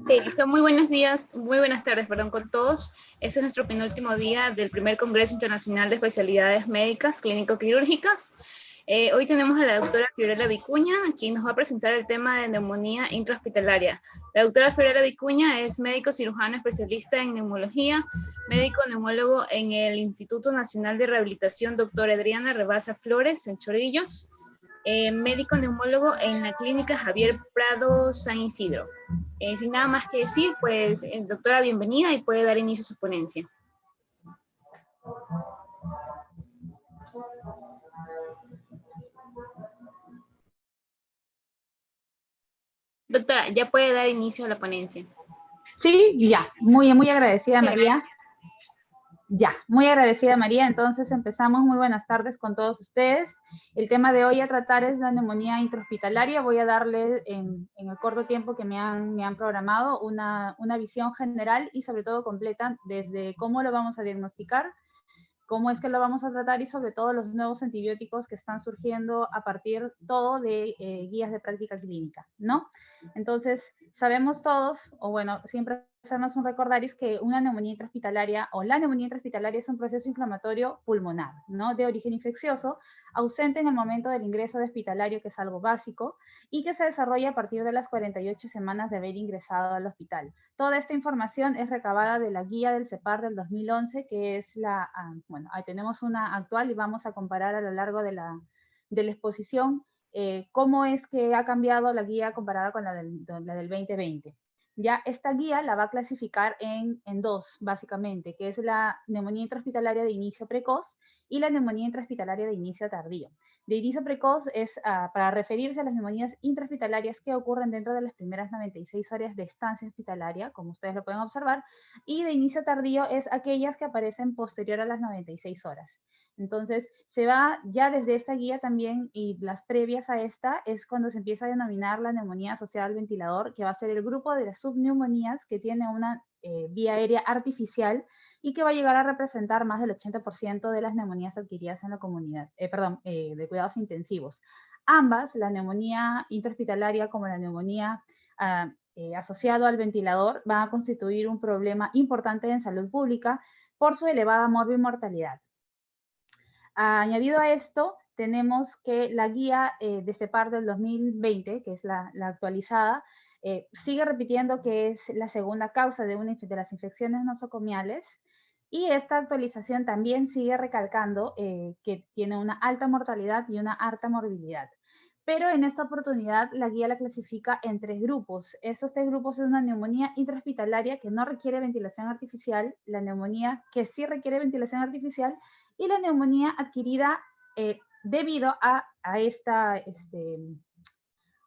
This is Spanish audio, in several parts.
Ok, listo. Muy buenos días, muy buenas tardes, perdón, con todos. Este es nuestro penúltimo día del primer Congreso Internacional de Especialidades Médicas Clínico-Quirúrgicas. Hoy tenemos a la doctora Fiorella Vicuña, quien nos va a presentar el tema de neumonía intrahospitalaria. La doctora Fiorella Vicuña es médico cirujano especialista en neumología, médico neumólogo en el Instituto Nacional de Rehabilitación Dr. Adriana Rebasa Flores, en Chorrillos, médico neumólogo en la clínica Javier Prado San Isidro. Sin nada más que decir, pues, doctora, bienvenida y puede dar inicio a su ponencia. Doctora, ya puede dar inicio a la ponencia. Sí, ya. Muy agradecida, Muchas María. gracias. Ya, muy agradecida, María. Entonces empezamos. Muy buenas tardes con todos ustedes. El tema de hoy a tratar es la neumonía intrahospitalaria. Voy a darle en el corto tiempo que me han programado una visión general y sobre todo completa desde cómo lo vamos a diagnosticar, cómo es que lo vamos a tratar y sobre todo los nuevos antibióticos que están surgiendo a partir todo de guías de práctica clínica, ¿no? Entonces, sabemos todos, o bueno, siempre hacernos un recordaris que una neumonía intrahospitalaria o la neumonía intrahospitalaria es un proceso inflamatorio pulmonar, ¿no? De origen infeccioso, ausente en el momento del ingreso de hospitalario, que es algo básico, y que se desarrolla a partir de las 48 semanas de haber ingresado al hospital. Toda esta información es recabada de la guía del CEPAR del 2011, que es bueno, ahí tenemos una actual y vamos a comparar a lo largo de la exposición cómo es que ha cambiado la guía comparada con la del 2020. Ya esta guía la va a clasificar en dos, básicamente, que es la neumonía intrahospitalaria de inicio precoz y la neumonía intrahospitalaria de inicio tardío. De inicio precoz es para referirse a las neumonías intrahospitalarias que ocurren dentro de las primeras 96 horas de estancia hospitalaria, como ustedes lo pueden observar, y de inicio tardío es aquellas que aparecen posterior a las 96 horas. Entonces, se va ya desde esta guía también, y las previas a esta, es cuando se empieza a denominar la neumonía asociada al ventilador, que va a ser el grupo de las subneumonías que tiene una vía aérea artificial y que va a llegar a representar más del 80% de las neumonías adquiridas en la comunidad, de cuidados intensivos. Ambas, la neumonía intrahospitalaria como la neumonía asociado al ventilador, van a constituir un problema importante en salud pública por su elevada morbimortalidad. Añadido a esto, tenemos que la guía de CEPAR del 2020, que es la actualizada, sigue repitiendo que es la segunda causa de las infecciones nosocomiales, y esta actualización también sigue recalcando que tiene una alta mortalidad y una alta morbilidad. Pero en esta oportunidad la guía la clasifica en tres grupos. Estos tres grupos es una neumonía intrahospitalaria que no requiere ventilación artificial, la neumonía que sí requiere ventilación artificial y la neumonía adquirida debido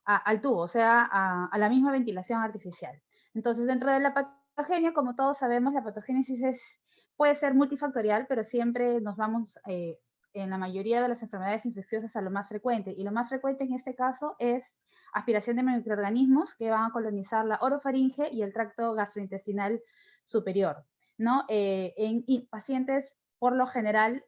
al tubo, o sea, a la misma ventilación artificial. Entonces, dentro de la patogenia, como todos sabemos, la patogénesis puede ser multifactorial, pero siempre nos vamos en la mayoría de las enfermedades infecciosas a lo más frecuente. Y lo más frecuente en este caso es aspiración de microorganismos que van a colonizar la orofaringe y el tracto gastrointestinal superior, ¿no? En pacientes, por lo general,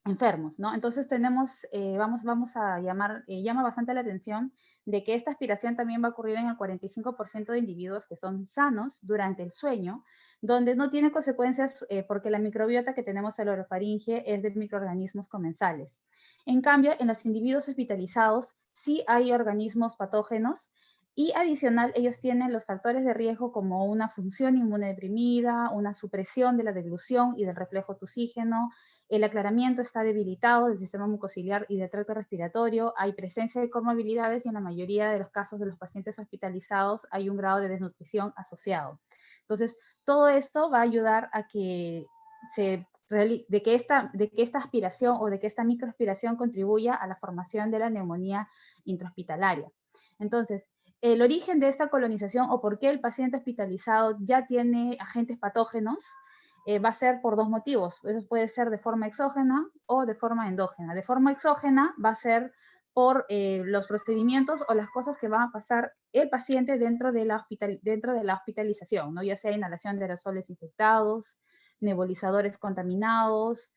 enfermos, ¿no? Entonces tenemos, vamos a llama bastante la atención de que esta aspiración también va a ocurrir en el 45% de individuos que son sanos durante el sueño, donde no tiene consecuencias porque la microbiota que tenemos en la orofaringe es de microorganismos comensales. En cambio, en los individuos hospitalizados sí hay organismos patógenos, y adicional, ellos tienen los factores de riesgo como una función inmunodeprimida, una supresión de la deglución y del reflejo tusígeno, el aclaramiento está debilitado del sistema mucociliar y del tracto respiratorio, hay presencia de comorbilidades y en la mayoría de los casos de los pacientes hospitalizados hay un grado de desnutrición asociado. Entonces, todo esto va a ayudar a que esta aspiración o de que esta microaspiración contribuya a la formación de la neumonía intrahospitalaria. Entonces, el origen de esta colonización o por qué el paciente hospitalizado ya tiene agentes patógenos va a ser por dos motivos. Eso puede ser de forma exógena o de forma endógena. De forma exógena va a ser por los procedimientos o las cosas que va a pasar el paciente dentro de la hospitalización, ¿no? Ya sea inhalación de aerosoles infectados, nebulizadores contaminados,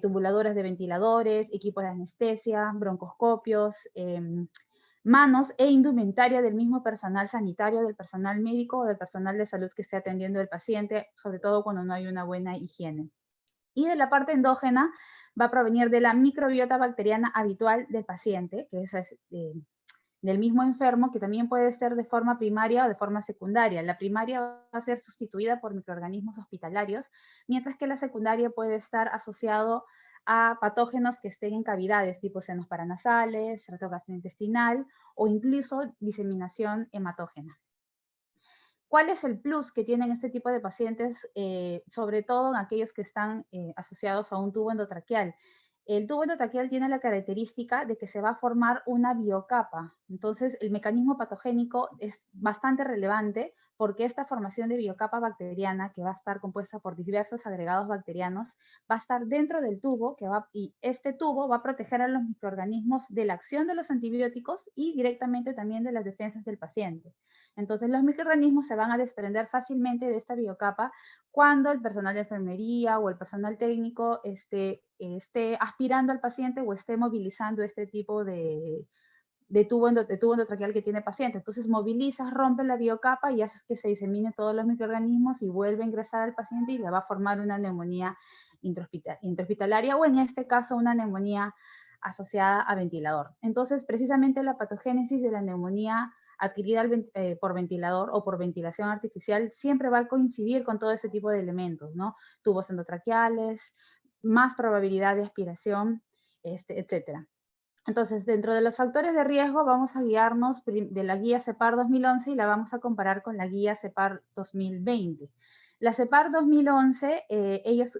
tubuladoras de ventiladores, equipos de anestesia, broncoscopios, manos e indumentaria del mismo personal sanitario, del personal médico o del personal de salud que esté atendiendo al paciente, sobre todo cuando no hay una buena higiene. Y de la parte endógena va a provenir de la microbiota bacteriana habitual del paciente, que es del mismo enfermo, que también puede ser de forma primaria o de forma secundaria. La primaria va a ser sustituida por microorganismos hospitalarios, mientras que la secundaria puede estar asociado a patógenos que estén en cavidades, tipo senos paranasales, tracto gastrointestinal o incluso diseminación hematógena. ¿Cuál es el plus que tienen este tipo de pacientes, sobre todo en aquellos que están asociados a un tubo endotraqueal? El tubo endotraqueal tiene la característica de que se va a formar una biocapa. Entonces, el mecanismo patogénico es bastante relevante porque esta formación de biocapa bacteriana, que va a estar compuesta por diversos agregados bacterianos, va a estar dentro del tubo y este tubo va a proteger a los microorganismos de la acción de los antibióticos y directamente también de las defensas del paciente. Entonces, los microorganismos se van a desprender fácilmente de esta biocapa cuando el personal de enfermería o el personal técnico esté aspirando al paciente o esté movilizando este tipo de tubo endotraqueal que tiene el paciente. Entonces movilizas, rompes la biocapa y haces que se disemine todos los microorganismos y vuelve a ingresar al paciente y le va a formar una neumonía intrahospitalaria o en este caso una neumonía asociada a ventilador. Entonces precisamente la patogénesis de la neumonía adquirida por ventilador o por ventilación artificial siempre va a coincidir con todo ese tipo de elementos, ¿no? Tubos endotraqueales, más probabilidad de aspiración, etcétera. Entonces, dentro de los factores de riesgo vamos a guiarnos de la guía CEPAR 2011 y la vamos a comparar con la guía CEPAR 2020. La CEPAR 2011, ellos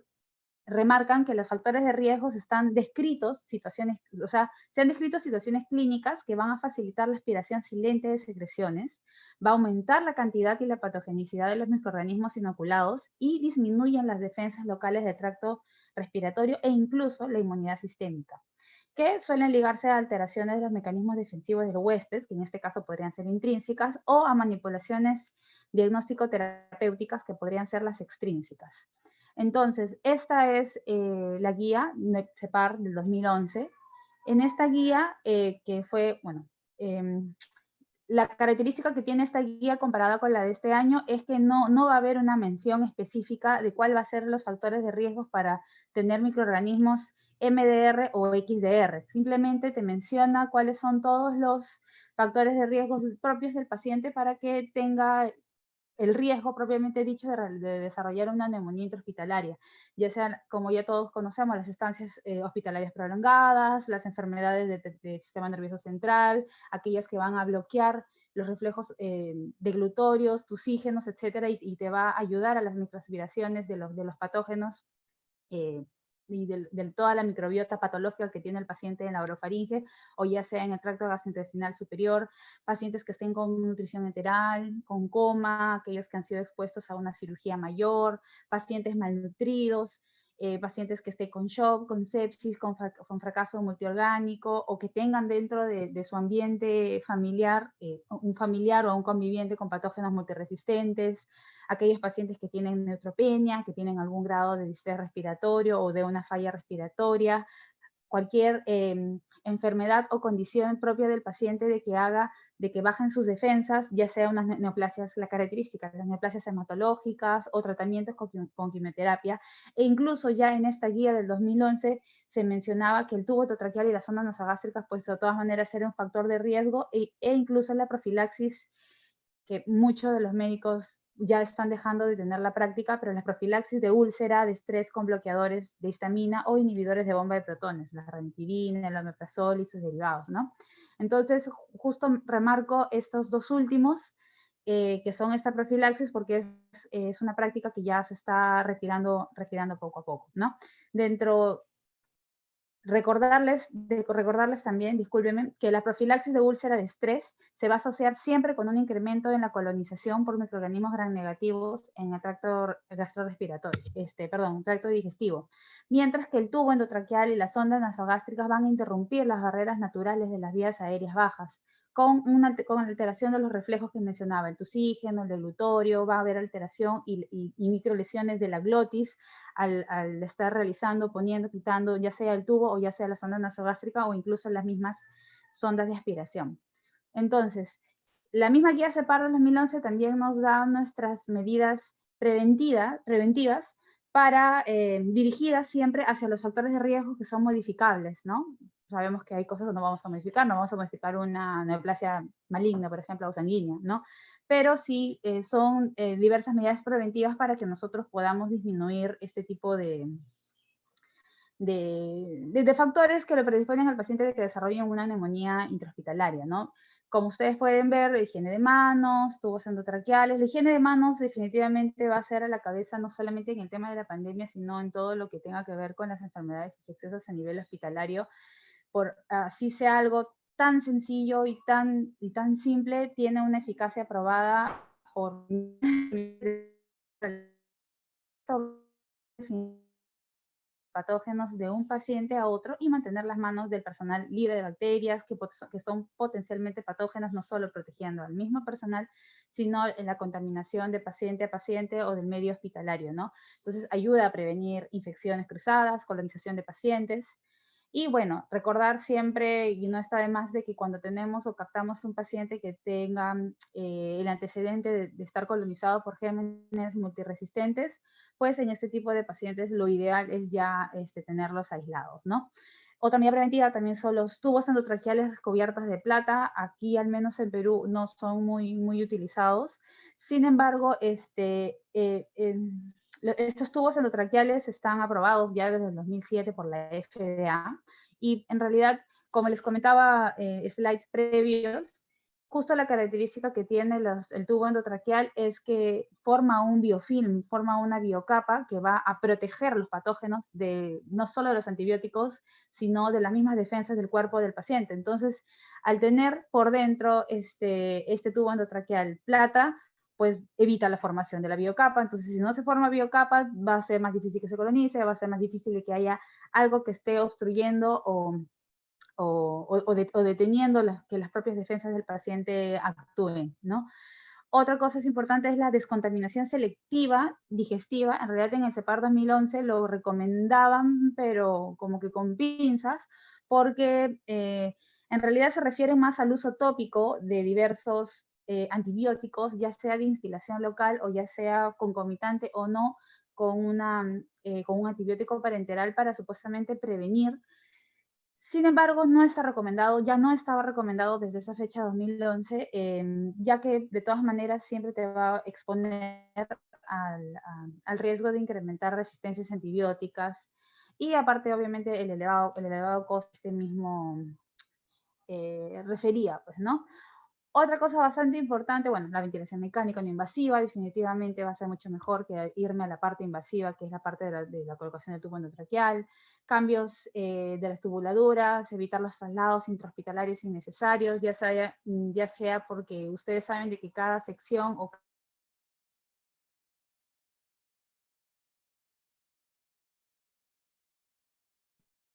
remarcan que los factores de riesgo están descritos, se han descrito situaciones clínicas que van a facilitar la aspiración silente de secreciones, va a aumentar la cantidad y la patogenicidad de los microorganismos inoculados y disminuyen las defensas locales del tracto respiratorio e incluso la inmunidad sistémica, que suelen ligarse a alteraciones de los mecanismos defensivos del huésped, que en este caso podrían ser intrínsecas, o a manipulaciones diagnóstico-terapéuticas que podrían ser las extrínsecas. Entonces, esta es la guía CEPAR del 2011. En esta guía, que fue, bueno, la característica que tiene esta guía comparada con la de este año es que no va a haber una mención específica de cuál va a ser los factores de riesgo para tener microorganismos MDR o XDR. Simplemente te menciona cuáles son todos los factores de riesgo propios del paciente para que tenga el riesgo propiamente dicho de desarrollar una neumonía intrahospitalaria, ya sean, como ya todos conocemos, las estancias hospitalarias prolongadas, las enfermedades del sistema nervioso central, aquellas que van a bloquear los reflejos deglutorios, tusígenos, etcétera, y te va a ayudar a las microaspiraciones de los patógenos y de toda la microbiota patológica que tiene el paciente en la orofaringe, o ya sea en el tracto gastrointestinal superior, pacientes que estén con nutrición enteral, con coma, aquellos que han sido expuestos a una cirugía mayor, pacientes malnutridos, pacientes que estén con shock, con sepsis, con fracaso multiorgánico, o que tengan dentro de su ambiente familiar, un familiar o un conviviente con patógenos multiresistentes, aquellos pacientes que tienen neutropenia, que tienen algún grado de distrés respiratorio o de una falla respiratoria, cualquier enfermedad o condición propia del paciente de que bajen sus defensas, ya sea unas neoplasias, la característica, las neoplasias hematológicas o tratamientos con quimioterapia, e incluso ya en esta guía del 2011 se mencionaba que el tubo endotraqueal y las sondas nasogástricas, pues de todas maneras era un factor de riesgo, e incluso la profilaxis, que muchos de los médicos ya están dejando de tener la práctica, pero la profilaxis de úlcera, de estrés con bloqueadores de histamina o inhibidores de bomba de protones, la ranitidina, el omeprazol y sus derivados, ¿no? Entonces, justo remarco estos dos últimos, que son esta profilaxis, porque es una práctica que ya se está retirando poco a poco, ¿no? Recordarles también, discúlpenme, que la profilaxis de úlcera de estrés se va a asociar siempre con un incremento en la colonización por microorganismos gram negativos en el tracto gastrorrespiratorio, tracto digestivo, mientras que el tubo endotraqueal y las sondas nasogástricas van a interrumpir las barreras naturales de las vías aéreas bajas, con alteración de los reflejos que mencionaba, el tusígeno, el deglutorio, va a haber alteración y microlesiones de la glotis al estar realizando, poniendo, quitando, ya sea el tubo o ya sea la sonda nasogástrica o incluso las mismas sondas de aspiración. Entonces, la misma guía CEPAR del 2011 también nos da nuestras medidas preventivas para, dirigidas siempre hacia los factores de riesgo que son modificables, ¿no? Sabemos que hay cosas que no vamos a modificar, no vamos a modificar una neoplasia maligna, por ejemplo, o sanguínea, ¿no? Pero sí son diversas medidas preventivas para que nosotros podamos disminuir este tipo de factores que le predisponen al paciente de que desarrollen una neumonía intrahospitalaria, ¿no? Como ustedes pueden ver, la higiene de manos, tubos endotraqueales. La higiene de manos definitivamente va a ser a la cabeza no solamente en el tema de la pandemia, sino en todo lo que tenga que ver con las enfermedades infecciosas a nivel hospitalario. Por así sea algo tan sencillo y tan simple, tiene una eficacia probada por patógenos de un paciente a otro y mantener las manos del personal libre de bacterias que son potencialmente patógenas, no solo protegiendo al mismo personal, sino en la contaminación de paciente a paciente o del medio hospitalario, ¿no? Entonces ayuda a prevenir infecciones cruzadas, colonización de pacientes. Y bueno, recordar siempre, y no está de más, de que cuando tenemos o captamos un paciente que tenga el antecedente de estar colonizado por gérmenes multiresistentes, pues en este tipo de pacientes lo ideal es ya tenerlos aislados, ¿no? Otra medida preventiva también son los tubos endotraqueales cubiertos de plata. Aquí, al menos en Perú, no son muy utilizados. Sin embargo, estos tubos endotraqueales están aprobados ya desde el 2007 por la FDA y en realidad, como les comentaba slides previos, justo la característica que tiene el tubo endotraqueal es que forma un biofilm, forma una biocapa que va a proteger los patógenos no solo de los antibióticos, sino de las mismas defensas del cuerpo del paciente. Entonces, al tener por dentro este tubo endotraqueal plata, pues evita la formación de la biocapa. Entonces, si no se forma biocapa, va a ser más difícil que se colonice, va a ser más difícil que haya algo que esté obstruyendo o deteniendo que las propias defensas del paciente actúen, ¿no? Otra cosa importante es la descontaminación selectiva digestiva. En realidad en el CEPAR 2011 lo recomendaban, pero como que con pinzas, porque en realidad se refiere más al uso tópico de diversos antibióticos, ya sea de instilación local o ya sea concomitante o no con un antibiótico parenteral para supuestamente prevenir. Sin embargo, no está recomendado, ya no estaba recomendado desde esa fecha 2011, ya que de todas maneras siempre te va a exponer al riesgo de incrementar resistencias antibióticas y aparte obviamente el elevado costo este mismo refería, pues, ¿no? Otra cosa bastante importante, bueno, la ventilación mecánica no invasiva definitivamente va a ser mucho mejor que irme a la parte invasiva, que es la parte de la colocación del tubo endotraqueal, cambios de las tubuladuras, evitar los traslados intrahospitalarios innecesarios, ya sea porque ustedes saben de que cada sección o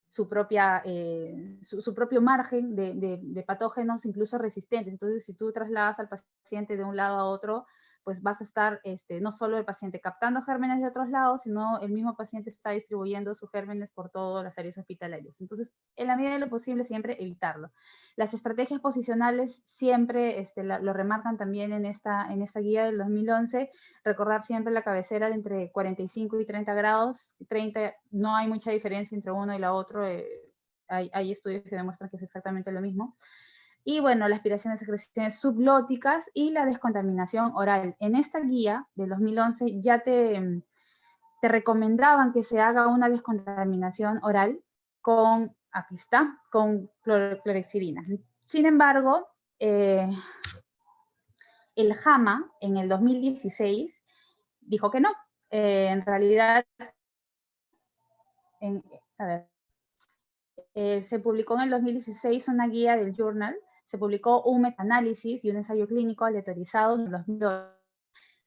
su propio margen de patógenos, incluso resistentes. Entonces, si tú trasladas al paciente de un lado a otro, pues vas a estar, no solo el paciente captando gérmenes de otros lados, sino el mismo paciente está distribuyendo sus gérmenes por todas las áreas hospitalarias. Entonces, en la medida de lo posible, siempre evitarlo. Las estrategias posicionales siempre lo remarcan también en esta guía del 2011, recordar siempre la cabecera de entre 45 y 30 grados, 30, no hay mucha diferencia entre uno y la otra, hay estudios que demuestran que es exactamente lo mismo. Y bueno, la aspiración de secreciones subglóticas y la descontaminación oral. En esta guía del 2011 ya te recomendaban que se haga una descontaminación oral aquí está, con clorexidina. Sin embargo, el JAMA en el 2016 dijo que no. En realidad, se publicó en el 2016 una guía del Journal, se publicó un metaanálisis y un ensayo clínico aleatorizado en el 2002,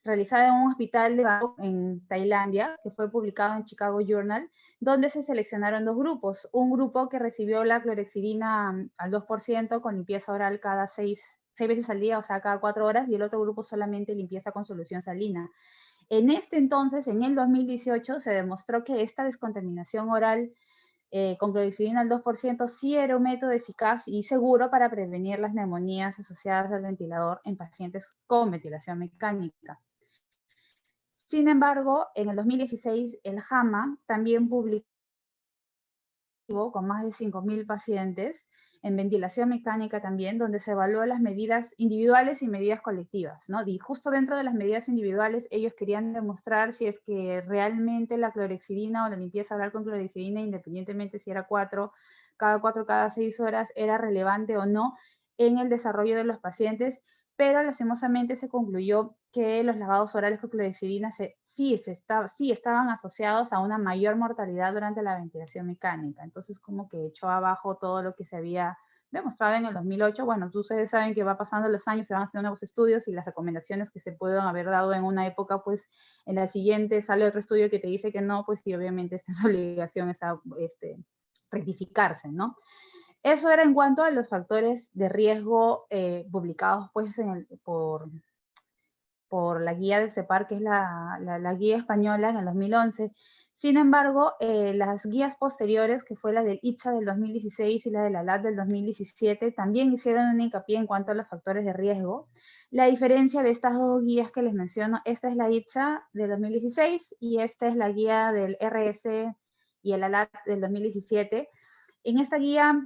realizado en un hospital en Tailandia, que fue publicado en Chicago Journal, donde se seleccionaron dos grupos. Un grupo que recibió la clorexidina al 2% con limpieza oral cada 6 veces al día, o sea, cada 4 horas, y el otro grupo solamente limpieza con solución salina. En este entonces, en el 2018, se demostró que esta descontaminación oral con clorexidina al 2% sí era un método eficaz y seguro para prevenir las neumonías asociadas al ventilador en pacientes con ventilación mecánica. Sin embargo, en el 2016, el JAMA también publicó con más de 5.000 pacientes en ventilación mecánica también, donde se evaluó las medidas individuales y medidas colectivas, ¿no? Y justo dentro de las medidas individuales, ellos querían demostrar si es que realmente la clorexidina o la limpieza oral con clorexidina, independientemente si era 4, cada 6 horas, era relevante o no en el desarrollo de los pacientes, pero lastimosamente se concluyó que los lavados orales con clorexidina sí estaban asociados a una mayor mortalidad durante la ventilación mecánica. Entonces, como que echó abajo todo lo que se había demostrado en el 2008. Bueno, ustedes saben que va pasando los años, se van haciendo nuevos estudios y las recomendaciones que se pueden haber dado en una época, pues en la siguiente sale otro estudio que te dice que no, pues y obviamente esta es obligación rectificarse, ¿no? Eso era en cuanto a los factores de riesgo publicados pues, por la guía del CEPAR, que es la guía española en el 2011. Sin embargo, las guías posteriores, que fue la del ITSA del 2016 y la de la LAT del 2017, también hicieron un hincapié en cuanto a los factores de riesgo. La diferencia de estas dos guías que les menciono, esta es la ITSA del 2016 y esta es la guía del RS y el ALAT del 2017. En esta guía,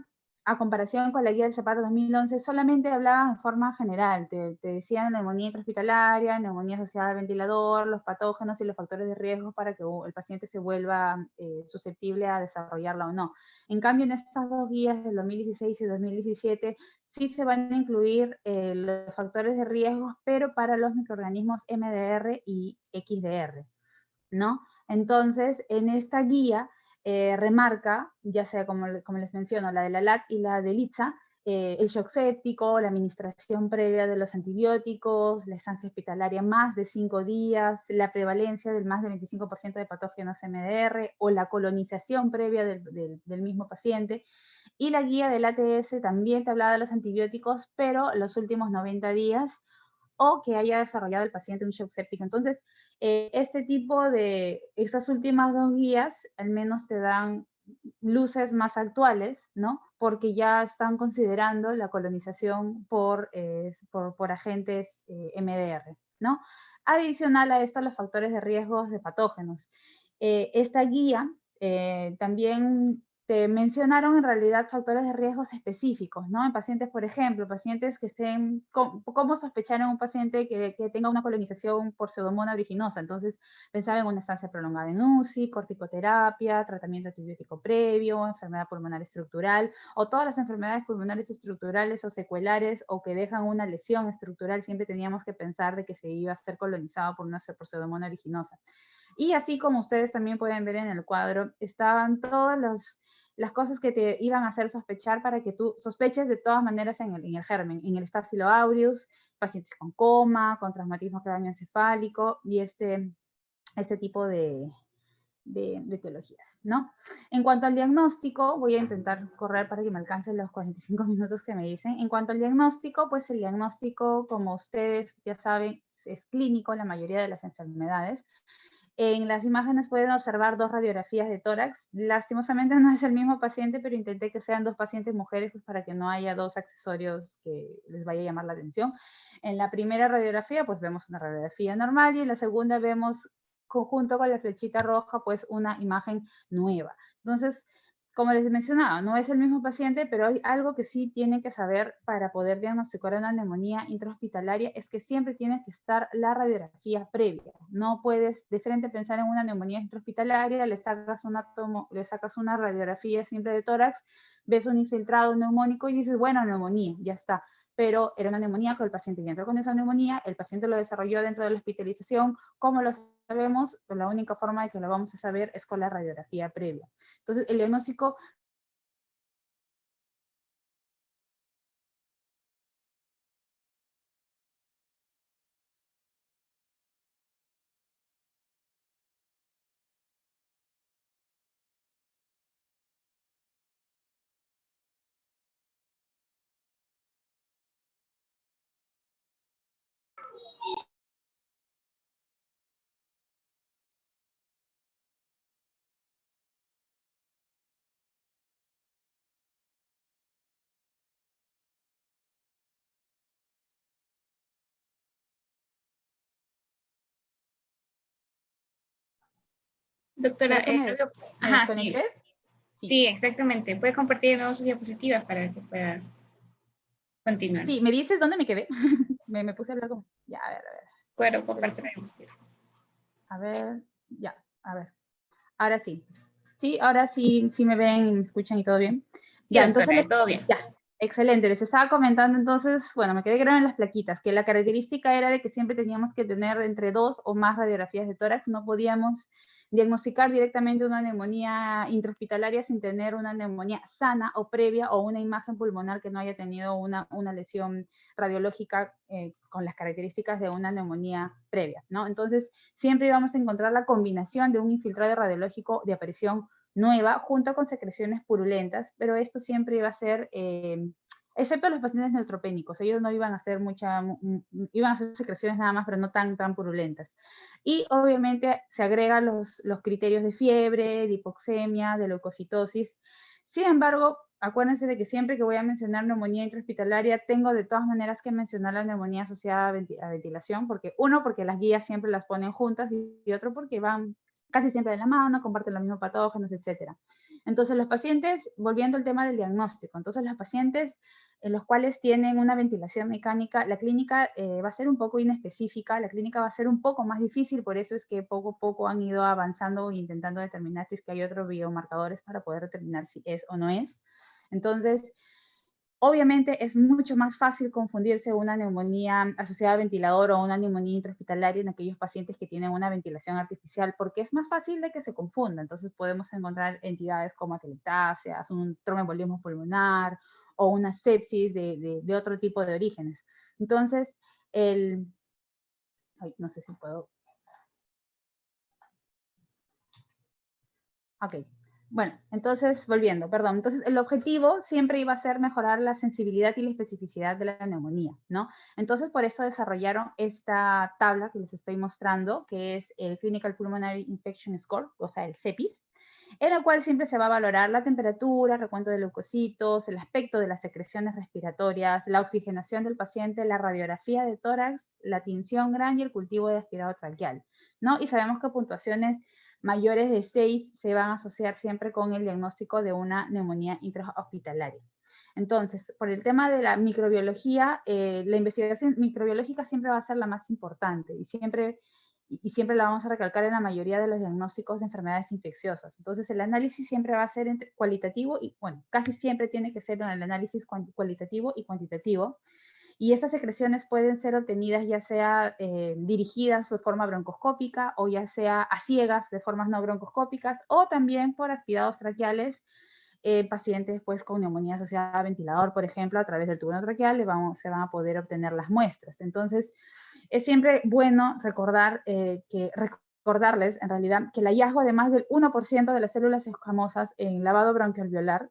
a comparación con la guía del CEPAR 2011, solamente hablaba en forma general. Te decían neumonía intrahospitalaria, neumonía asociada al ventilador, los patógenos y los factores de riesgo para que el paciente se vuelva susceptible a desarrollarla o no. En cambio, en estas dos guías del 2016 y 2017, sí se van a incluir los factores de riesgo, pero para los microorganismos MDR y XDR, ¿no? Entonces, en esta guía remarca, ya sea como les menciono, la de la LAT y la de ITSA, el shock séptico, la administración previa de los antibióticos, la estancia hospitalaria más de 5 días, la prevalencia del más del 25% de patógenos MDR o la colonización previa del mismo paciente. Y la guía del ATS también te hablaba de los antibióticos, pero los últimos 90 días o que haya desarrollado el paciente un shock séptico. Entonces, estas últimas dos guías al menos te dan luces más actuales, ¿no? Porque ya están considerando la colonización por agentes MDR, ¿no? Adicional a esto, los factores de riesgos de patógenos. Esta guía también te mencionaron en realidad factores de riesgos específicos, ¿no? En pacientes, por ejemplo, pacientes que estén, ¿cómo sospechar en un paciente que tenga una colonización por Pseudomonas aeruginosa? Entonces, pensaba en una estancia prolongada en UCI, corticoterapia, tratamiento antibiótico previo, enfermedad pulmonar estructural, o todas las enfermedades pulmonares estructurales o secuelares o que dejan una lesión estructural, siempre teníamos que pensar de que se iba a ser colonizado por Pseudomonas aeruginosa. Y así como ustedes también pueden ver en el cuadro, estaban todas las cosas que te iban a hacer sospechar para que tú sospeches de todas maneras en el germen, en el Staphylo aureus, pacientes con coma, con traumatismo craneoencefálico y este tipo de etiologías, ¿no? En cuanto al diagnóstico, voy a intentar correr para que me alcancen los 45 minutos que me dicen. En cuanto al diagnóstico, pues el diagnóstico, como ustedes ya saben, es clínico la mayoría de las enfermedades. En las imágenes pueden observar dos radiografías de tórax. Lastimosamente no es el mismo paciente, pero intenté que sean dos pacientes mujeres pues, para que no haya dos accesorios que les vaya a llamar la atención. En la primera radiografía pues vemos una radiografía normal y en la segunda vemos junto con la flechita roja pues una imagen nueva. Entonces, como les mencionaba, no es el mismo paciente, pero hay algo que sí tienen que saber para poder diagnosticar una neumonía intrahospitalaria, es que siempre tiene que estar la radiografía previa. No puedes de frente pensar en una neumonía intrahospitalaria, le sacas una radiografía simple de tórax, ves un infiltrado neumónico y dices, bueno, neumonía, ya está. Pero era una neumonía que el paciente ya entró con esa neumonía, el paciente lo desarrolló dentro de la hospitalización. ¿Cómo lo sabemos? Pues la única forma de que lo vamos a saber es con la radiografía previa. Entonces, el diagnóstico Doctora, ¿Será que me ajá, sí. desconecté? Sí. Sí, exactamente. Puede compartir de nuevo sus diapositivas para que pueda continuar. Sí, ¿me dices dónde me quedé? me puse a hablar como... Ya, a ver. Puedo compartir la diapositiva. A ver, ya, a ver. Ahora sí. Sí, ahora sí, sí me ven y me escuchan y todo bien. Sí, Ya, doctora, entonces, todo bien. ya, excelente. Les estaba comentando entonces, bueno, me quedé grabando en las plaquitas, que la característica era de que siempre teníamos que tener entre 2 o más radiografías de tórax, no podíamos diagnosticar directamente una neumonía intrahospitalaria sin tener una neumonía sana o previa o una imagen pulmonar que no haya tenido una lesión radiológica con las características de una neumonía previa, ¿no? Entonces, siempre íbamos a encontrar la combinación de un infiltrado radiológico de aparición nueva junto con secreciones purulentas, pero esto siempre iba a ser, excepto los pacientes neutropénicos, ellos no iban a hacer iban a hacer secreciones nada más, pero no tan purulentas. Y obviamente se agregan los criterios de fiebre, de hipoxemia, de leucocitosis. Sin embargo, acuérdense de que siempre que voy a mencionar neumonía intrahospitalaria, tengo de todas maneras que mencionar la neumonía asociada a ventilación, porque uno, porque las guías siempre las ponen juntas, y otro, porque van casi siempre de la mano, comparten los mismos patógenos, etc. Entonces, los pacientes, volviendo al tema del diagnóstico, entonces los pacientes en los cuales tienen una ventilación mecánica, la clínica va a ser un poco inespecífica, la clínica va a ser un poco más difícil, por eso es que poco a poco han ido avanzando e intentando determinar si es que hay otros biomarcadores para poder determinar si es o no es. Entonces, obviamente es mucho más fácil confundirse una neumonía asociada a ventilador o una neumonía intrahospitalaria en aquellos pacientes que tienen una ventilación artificial, porque es más fácil de que se confunda. Entonces podemos encontrar entidades como atelectasias, un tromboembolismo pulmonar o una sepsis de otro tipo de orígenes. Entonces, no sé si puedo... Ok. Bueno, entonces, volviendo, perdón. Entonces, el objetivo siempre iba a ser mejorar la sensibilidad y la especificidad de la neumonía, ¿no? Entonces, por eso desarrollaron esta tabla que les estoy mostrando, que es el Clinical Pulmonary Infection Score, o sea, el CEPIS, en la cual siempre se va a valorar la temperatura, el recuento de leucocitos, el aspecto de las secreciones respiratorias, la oxigenación del paciente, la radiografía de tórax, la tinción gran y el cultivo de aspirado traqueal, ¿no? Y sabemos que puntuaciones mayores de 6 se van a asociar siempre con el diagnóstico de una neumonía intrahospitalaria. Entonces, por el tema de la microbiología, la investigación microbiológica siempre va a ser la más importante y siempre la vamos a recalcar en la mayoría de los diagnósticos de enfermedades infecciosas. Entonces, el análisis siempre va a ser cualitativo y, bueno, casi siempre tiene que ser el análisis cualitativo y cuantitativo. Y estas secreciones pueden ser obtenidas ya sea dirigidas de forma broncoscópica o ya sea a ciegas de formas no broncoscópicas o también por aspirados traqueales pacientes pues, con neumonía asociada a ventilador, por ejemplo, a través del tubo traqueal se van a poder obtener las muestras. Entonces, es siempre bueno recordarles, en realidad, que el hallazgo de más del 1% de las células escamosas en lavado bronquialveolar,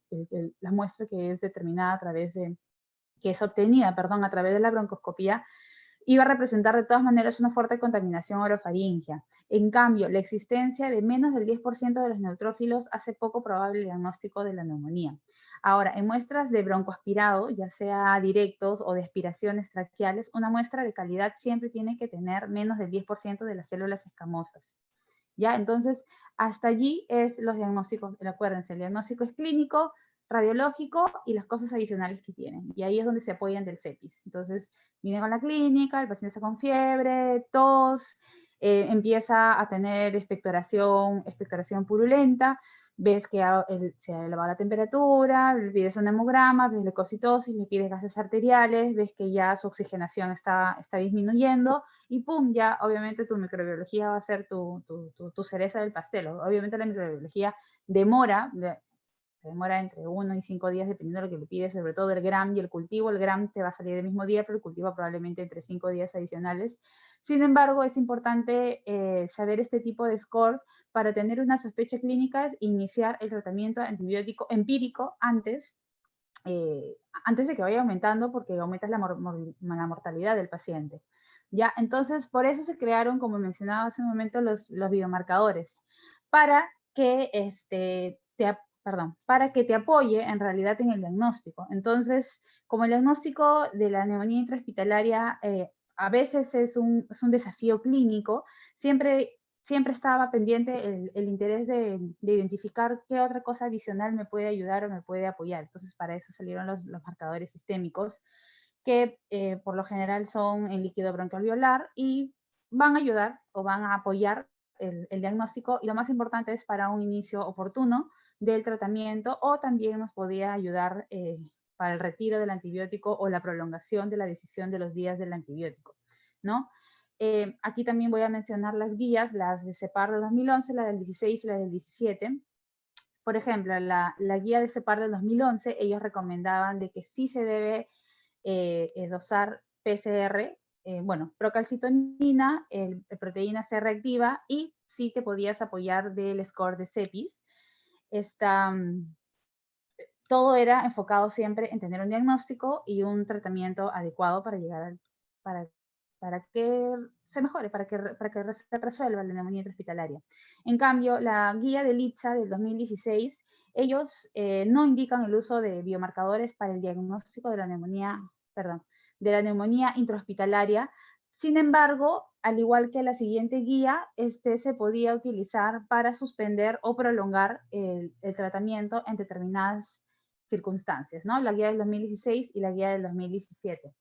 la muestra que es determinada a través de que es obtenida, perdón, a través de la broncoscopía, iba a representar de todas maneras una fuerte contaminación orofaringea. En cambio, la existencia de menos del 10% de los neutrófilos hace poco probable el diagnóstico de la neumonía. Ahora, en muestras de broncoaspirado, ya sea directos o de aspiraciones traqueales, una muestra de calidad siempre tiene que tener menos del 10% de las células escamosas. ¿Ya? Entonces, hasta allí es los diagnósticos, acuérdense, el diagnóstico es clínico, radiológico y las cosas adicionales que tienen. Y ahí es donde se apoyan del CEPIS. Entonces, viene con la clínica, el paciente está con fiebre, tos, empieza a tener expectoración purulenta, ves que se ha elevado la temperatura, le pides un hemograma, ves leucocitosis, le pides gases arteriales, ves que ya su oxigenación está disminuyendo, y pum, ya obviamente tu microbiología va a ser tu cereza del pastel. Obviamente la microbiología demora entre 1 y 5 días dependiendo de lo que le pides, sobre todo el GRAM y el cultivo. El GRAM te va a salir el mismo día, pero el cultivo probablemente entre 5 días adicionales. Sin embargo, es importante saber este tipo de score para tener una sospecha clínica e iniciar el tratamiento antibiótico empírico antes de que vaya aumentando, porque aumentas la mortalidad del paciente. ¿Ya? Entonces, por eso se crearon, como mencionaba hace un momento, los biomarcadores, para que para que te apoye en realidad en el diagnóstico. Entonces, como el diagnóstico de la neumonía intrahospitalaria a veces es un desafío clínico, siempre siempre estaba pendiente el interés de identificar qué otra cosa adicional me puede ayudar o me puede apoyar. Entonces, para eso salieron los marcadores sistémicos, que por lo general son en líquido broncoalveolar y van a ayudar o van a apoyar el diagnóstico, y lo más importante es para un inicio oportuno del tratamiento, o también nos podía ayudar para el retiro del antibiótico o la prolongación de la decisión de los días del antibiótico, ¿no? Aquí también voy a mencionar las guías, las de CEPAR de 2011, la del 16 y la del 17. Por ejemplo, la guía de CEPAR del 2011, ellos recomendaban de que sí se debe dosar PCR, bueno, procalcitonina, proteína C reactiva, y sí te podías apoyar del score de CEPIS. Todo era enfocado siempre en tener un diagnóstico y un tratamiento adecuado para llegar para que se mejore, para que se resuelva la neumonía intrahospitalaria. En cambio, la guía de ITSA del 2016, ellos no indican el uso de biomarcadores para el diagnóstico de la neumonía intrahospitalaria. Sin embargo, al igual que la siguiente guía, se podía utilizar para suspender o prolongar el tratamiento en determinadas circunstancias, ¿no? La guía del 2016 y la guía del 2017.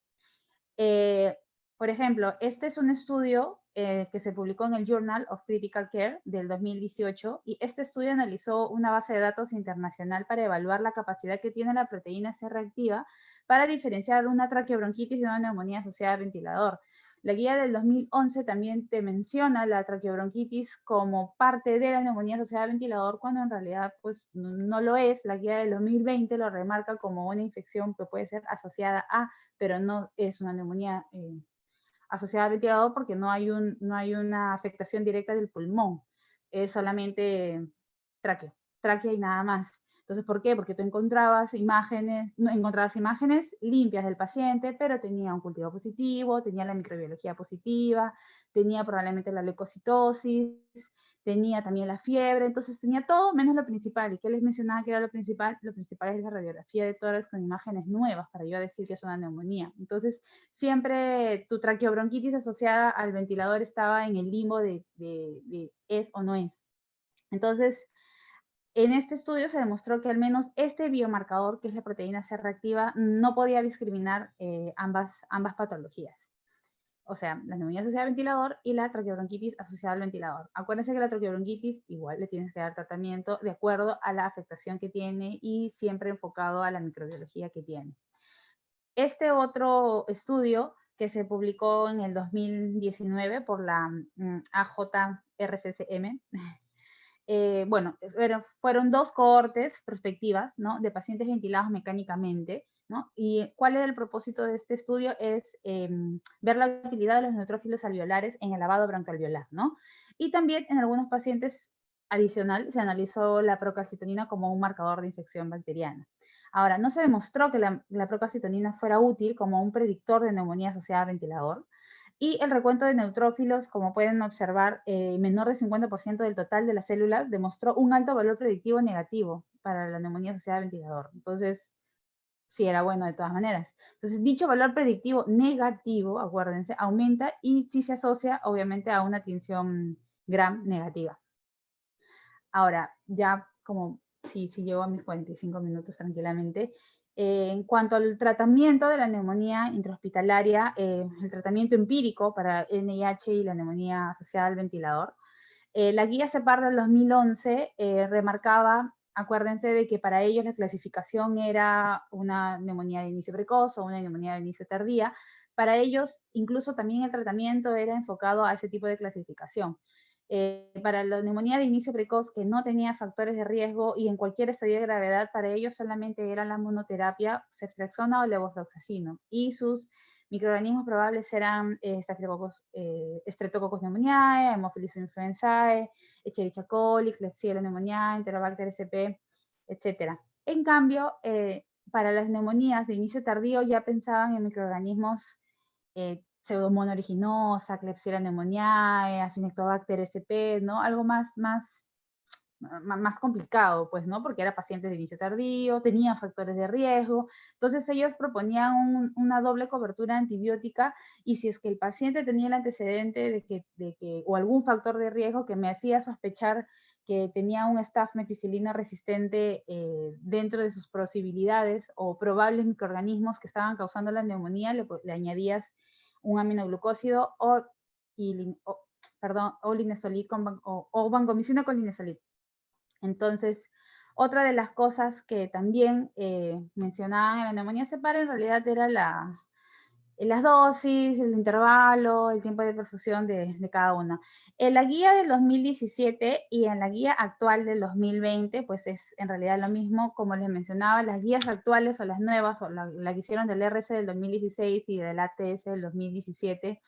Por ejemplo, este es un estudio que se publicó en el Journal of Critical Care del 2018, y este estudio analizó una base de datos internacional para evaluar la capacidad que tiene la proteína C reactiva para diferenciar una traqueobronquitis de una neumonía asociada al ventilador. La guía del 2011 también te menciona la traqueobronquitis como parte de la neumonía asociada al ventilador, cuando en realidad pues no lo es. La guía del 2020 lo remarca como una infección que puede ser asociada a, pero no es una neumonía asociada al ventilador, porque no hay una afectación directa del pulmón, es solamente tráquea y nada más. Entonces, ¿por qué? Porque tú encontrabas imágenes limpias del paciente, pero tenía un cultivo positivo, tenía la microbiología positiva, tenía probablemente la leucocitosis, tenía también la fiebre, entonces tenía todo menos lo principal. ¿Y qué les mencionaba que era lo principal? Lo principal es la radiografía de tórax con imágenes nuevas para yo decir que es una neumonía. Entonces, siempre tu traqueobronquitis asociada al ventilador estaba en el limbo de es o no es. Entonces, en este estudio se demostró que al menos este biomarcador, que es la proteína C reactiva, no podía discriminar ambas patologías. O sea, la neumonía asociada al ventilador y la traqueobronquitis asociada al ventilador. Acuérdense que la traqueobronquitis igual le tienes que dar tratamiento de acuerdo a la afectación que tiene y siempre enfocado a la microbiología que tiene. Este otro estudio que se publicó en el 2019 por la AJRCCM, bueno, fueron 2 cohortes prospectivas, ¿no?, de pacientes ventilados mecánicamente, ¿no? Y ¿cuál era el propósito de este estudio? Es ver la utilidad de los neutrófilos alveolares en el lavado broncoalveolar, ¿no? Y también en algunos pacientes adicional se analizó la procalcitonina como un marcador de infección bacteriana. Ahora, no se demostró que la procalcitonina fuera útil como un predictor de neumonía asociada a ventilador, y el recuento de neutrófilos, como pueden observar, menor del 50% del total de las células, demostró un alto valor predictivo negativo para la neumonía asociada a ventilador. Entonces, sí era bueno de todas maneras. Entonces, dicho valor predictivo negativo, acuérdense, aumenta y sí se asocia, obviamente, a una tinción gram negativa. Ahora, ya como si llego a mis 45 minutos tranquilamente, en cuanto al tratamiento de la neumonía intrahospitalaria, el tratamiento empírico para NIH y la neumonía asociada al ventilador, la guía CEPAR del 2011 remarcaba, acuérdense de que para ellos la clasificación era una neumonía de inicio precoz o una neumonía de inicio tardía. Para ellos, incluso también el tratamiento era enfocado a ese tipo de clasificación. Para la neumonía de inicio precoz, que no tenía factores de riesgo y en cualquier estadio de gravedad, para ellos solamente era la monoterapia, ceftriaxona o levofloxacino, y sus microorganismos probables eran Streptococcus pneumoniae, Haemophilus influenzae, Escherichia coli, Klebsiella pneumoniae, Enterobacter sp, etc. En cambio, para las neumonías de inicio tardío ya pensaban en microorganismos Pseudomonas aeruginosa, Klebsiella pneumoniae, Acinetobacter sp, ¿no? Algo más más complicado, pues, ¿no? Porque era paciente de inicio tardío, tenía factores de riesgo. Entonces ellos proponían una doble cobertura antibiótica, y si es que el paciente tenía el antecedente o algún factor de riesgo que me hacía sospechar que tenía un Staph meticilina resistente dentro de sus posibilidades o probables microorganismos que estaban causando la neumonía, le añadías un aminoglucósido o linezolid o vancomicina con linezolid. Entonces, otra de las cosas que también mencionaban en la neumonía separa en realidad era las dosis, el intervalo, el tiempo de perfusión de cada una. En la guía del 2017 y en la guía actual del 2020, pues es en realidad lo mismo. Como les mencionaba, las guías actuales o las nuevas, o la que hicieron del RC del 2016 y del ATS del 2017,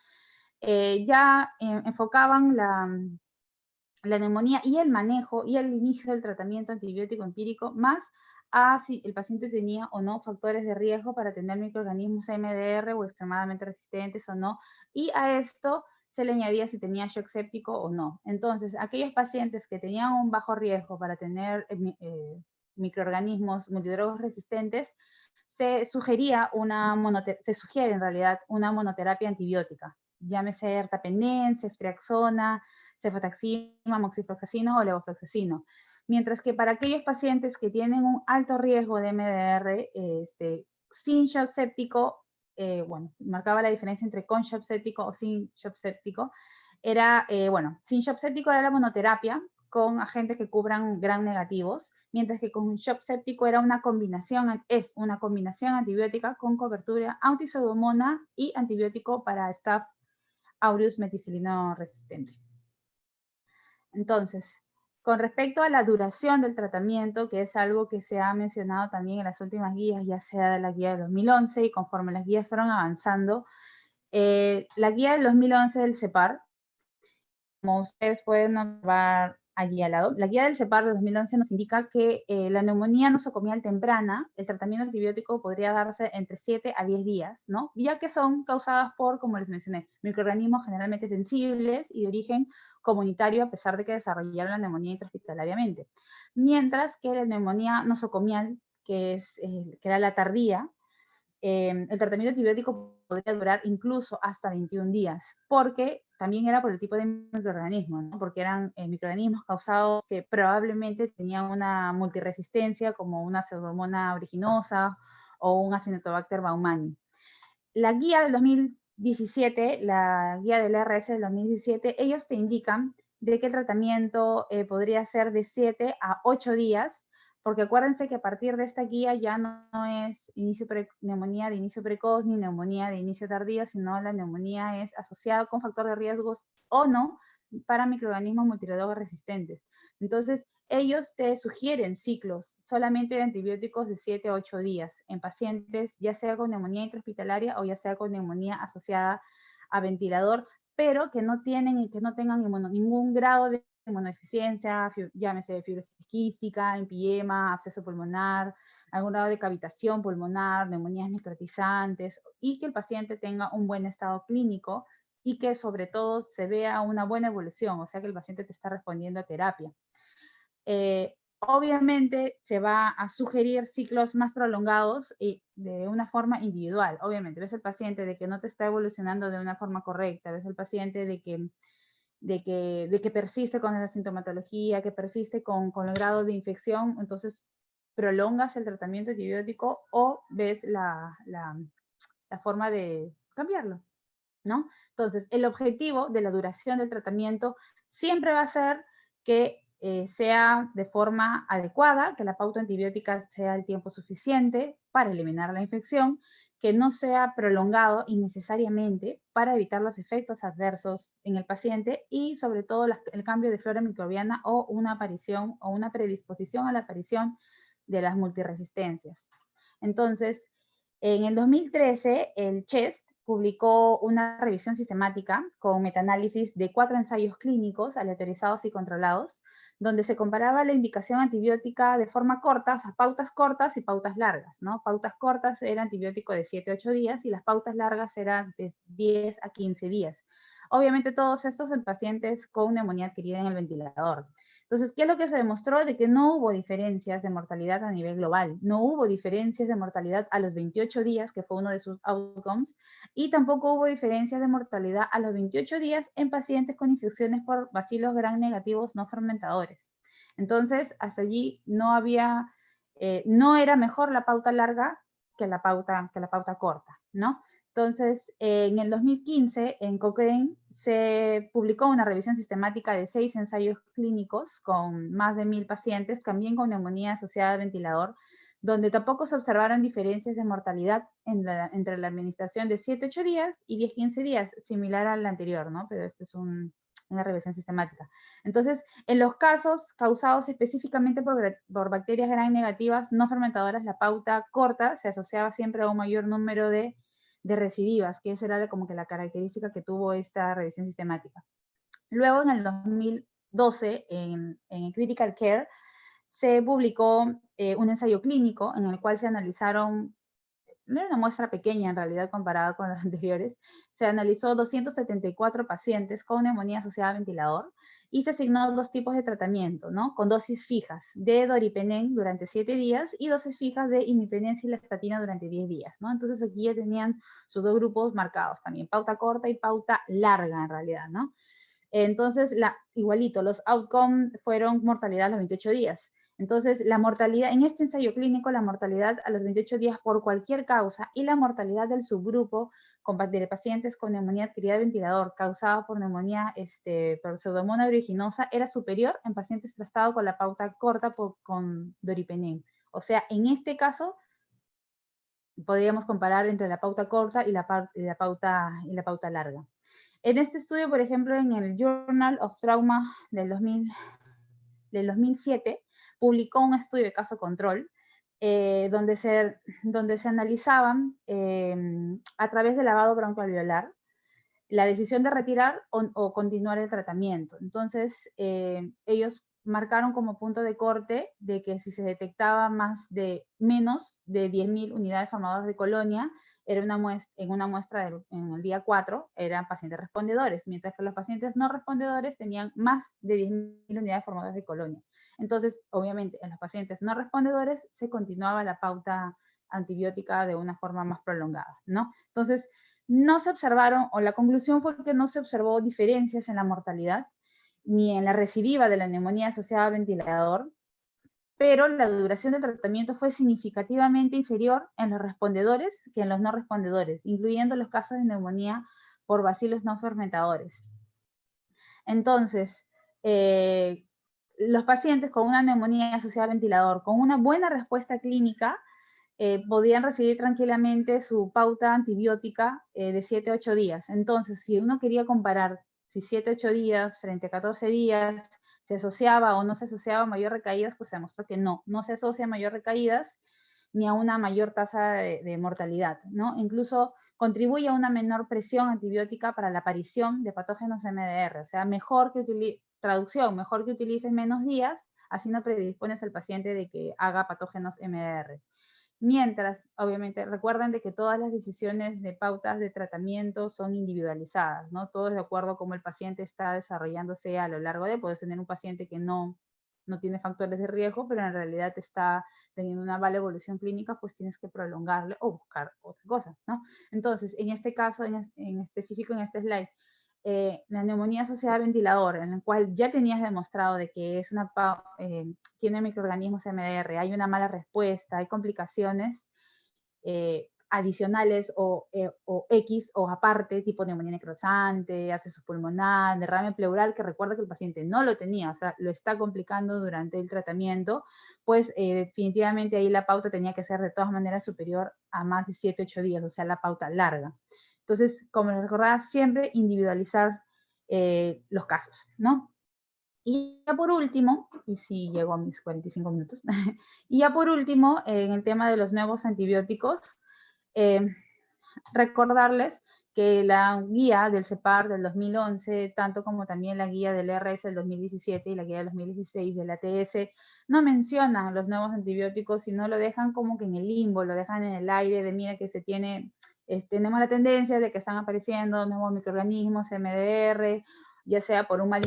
ya enfocaban la neumonía y el manejo y el inicio del tratamiento antibiótico empírico más a si el paciente tenía o no factores de riesgo para tener microorganismos MDR o extremadamente resistentes o no, y a esto se le añadía si tenía shock séptico o no. Entonces, aquellos pacientes que tenían un bajo riesgo para tener microorganismos multidrogos resistentes, se sugiere en realidad una monoterapia antibiótica, llámese ertapenem, ceftriaxona, cefotaxima, moxifloxacino o levofloxacino. Mientras que para aquellos pacientes que tienen un alto riesgo de MDR, sin shock séptico, bueno, marcaba la diferencia entre con shock séptico o sin shock séptico, sin shock séptico era la monoterapia con agentes que cubran gram negativos, mientras que con shock séptico es una combinación antibiótica con cobertura anti-pseudomonas y antibiótico para Staph aureus meticilino resistente. Entonces, con respecto a la duración del tratamiento, que es algo que se ha mencionado también en las últimas guías, ya sea de la guía de 2011 y conforme las guías fueron avanzando, la guía del 2011 del CEPAR, como ustedes pueden observar allí al lado, la guía del CEPAR de 2011 nos indica que la neumonía nosocomial temprana, el tratamiento antibiótico podría darse entre 7 a 10 días, ¿no? Ya que son causadas por, como les mencioné, microorganismos generalmente sensibles y de origen comunitario, a pesar de que desarrollaron la neumonía intrahospitalariamente. Mientras que la neumonía nosocomial, que era la tardía, el tratamiento antibiótico podría durar incluso hasta 21 días, porque también era por el tipo de microorganismos, ¿no? Porque eran microorganismos causados que probablemente tenían una multiresistencia, como una pseudomonas aeruginosa o un Acinetobacter baumannii. La guía del 2017, la guía del RS del 2017, ellos te indican de que el tratamiento podría ser de 7 a 8 días, porque acuérdense que a partir de esta guía ya no es neumonía de inicio precoz ni neumonía de inicio tardío, sino la neumonía es asociada con factor de riesgos o no para microorganismos multidrogos resistentes. Entonces, ellos te sugieren ciclos solamente de antibióticos de 7 a 8 días en pacientes, ya sea con neumonía intrahospitalaria o ya sea con neumonía asociada a ventilador, pero que no tengan ningún grado de inmunodeficiencia, llámese fibrosis quística, empiema, absceso pulmonar, algún grado de cavitación pulmonar, neumonías necrotizantes, y que el paciente tenga un buen estado clínico y que sobre todo se vea una buena evolución, o sea que el paciente te está respondiendo a terapia. Obviamente se va a sugerir ciclos más prolongados y de una forma individual. Obviamente, ves al paciente de que no te está evolucionando de una forma correcta, ves al paciente de que persiste con esa sintomatología, que persiste con el grado de infección, entonces prolongas el tratamiento antibiótico o ves la forma de cambiarlo, ¿no? Entonces, el objetivo de la duración del tratamiento siempre va a ser que sea de forma adecuada, que la pauta antibiótica sea el tiempo suficiente para eliminar la infección, que no sea prolongado innecesariamente para evitar los efectos adversos en el paciente y sobre todo el cambio de flora microbiana o una aparición o una predisposición a la aparición de las multiresistencias. Entonces, en el 2013, el CHEST publicó una revisión sistemática con metaanálisis de 4 ensayos clínicos aleatorizados y controlados, donde se comparaba la indicación antibiótica de forma corta, o sea, pautas cortas y pautas largas, ¿no? Pautas cortas era antibiótico de 7 a 8 días y las pautas largas eran de 10 a 15 días. Obviamente todos estos en pacientes con neumonía adquirida en el ventilador. Entonces, ¿qué es lo que se demostró? De que no hubo diferencias de mortalidad a nivel global, no hubo diferencias de mortalidad a los 28 días, que fue uno de sus outcomes, y tampoco hubo diferencias de mortalidad a los 28 días en pacientes con infecciones por bacilos gram negativos no fermentadores. Entonces, hasta allí no había, no era mejor la pauta larga que la pauta corta, ¿no? Entonces, en el 2015, en Cochrane, se publicó una revisión sistemática de 6 ensayos clínicos con más de 1000 pacientes, también con neumonía asociada al ventilador, donde tampoco se observaron diferencias de mortalidad entre la administración de 7-8 días y 10-15 días, similar al anterior, ¿no? Pero esto es una revisión sistemática. Entonces, en los casos causados específicamente por bacterias gram negativas no fermentadoras, la pauta corta se asociaba siempre a un mayor número de recidivas, que esa era como que la característica que tuvo esta revisión sistemática. Luego, en el 2012, en Critical Care, se publicó un ensayo clínico en el cual se analizaron, no era una muestra pequeña en realidad comparada con las anteriores, se analizó 274 pacientes con neumonía asociada a ventilador y se asignó 2 tipos de tratamiento, ¿no? Con dosis fijas de doripenem durante 7 días y dosis fijas de imipenem cilastatina durante 10 días, ¿no? Entonces aquí ya tenían sus 2 grupos marcados también, pauta corta y pauta larga en realidad, ¿no? Entonces, igualito, los outcomes fueron mortalidad a los 28 días. Entonces, la mortalidad, en este ensayo clínico, la mortalidad a los 28 días por cualquier causa y la mortalidad del subgrupo de pacientes con neumonía adquirida de ventilador causada por neumonía por Pseudomonas aeruginosa era superior en pacientes tratados con la pauta corta con doripenem. O sea, en este caso, podríamos comparar entre la pauta corta y la pauta larga. En este estudio, por ejemplo, en el Journal of Trauma del 2007, publicó un estudio de caso control donde se analizaban a través del lavado broncoalveolar la decisión de retirar o continuar el tratamiento. Entonces, ellos marcaron como punto de corte de que si se detectaba menos de 10.000 unidades formadoras de colonia, era en una muestra en el día 4, eran pacientes respondedores, mientras que los pacientes no respondedores tenían más de 10.000 unidades formadoras de colonia. Entonces, obviamente, en los pacientes no respondedores se continuaba la pauta antibiótica de una forma más prolongada, ¿no? Entonces, no se observaron, o la conclusión fue que no se observó diferencias en la mortalidad, ni en la recidiva de la neumonía asociada al ventilador, pero la duración del tratamiento fue significativamente inferior en los respondedores que en los no respondedores, incluyendo los casos de neumonía por bacilos no fermentadores. Entonces, los pacientes con una neumonía asociada al ventilador, con una buena respuesta clínica, podían recibir tranquilamente su pauta antibiótica de 7-8 días. Entonces, si uno quería comparar si 7-8 días frente a 14 días se asociaba o no se asociaba a mayor recaídas, pues se demostró que no se asocia a mayor recaídas ni a una mayor tasa de mortalidad, ¿no? Incluso contribuye a una menor presión antibiótica para la aparición de patógenos MDR, o sea, mejor que utilices menos días, así no predispones al paciente de que haga patógenos MDR. Mientras, obviamente, recuerden de que todas las decisiones de pautas de tratamiento son individualizadas, ¿no? Todo es de acuerdo a cómo el paciente está desarrollándose a lo largo de, puedes tener un paciente que no tiene factores de riesgo, pero en realidad está teniendo una mala evolución clínica, pues tienes que prolongarle o buscar otras cosas, ¿no? Entonces, en este caso, en específico en este slide, la neumonía asociada al ventilador, en el cual ya tenías demostrado de que es tiene microorganismos MDR, hay una mala respuesta, hay complicaciones adicionales o X o aparte, tipo neumonía necrosante, acceso pulmonar, derrame pleural, que recuerda que el paciente no lo tenía, o sea, lo está complicando durante el tratamiento, pues definitivamente ahí la pauta tenía que ser de todas maneras superior a más de 7-8 días, o sea, la pauta larga. Entonces, como les recordaba, siempre individualizar los casos, ¿no? Y ya por último, y sí llego a mis 45 minutos, y ya por último, en el tema de los nuevos antibióticos, recordarles que la guía del CEPAR del 2011, tanto como también la guía del RS del 2017 y la guía del 2016 del ATS, no mencionan los nuevos antibióticos, sino lo dejan como que en el limbo, lo dejan en el aire de mira que tenemos la tendencia de que están apareciendo nuevos microorganismos, MDR, ya sea por un mal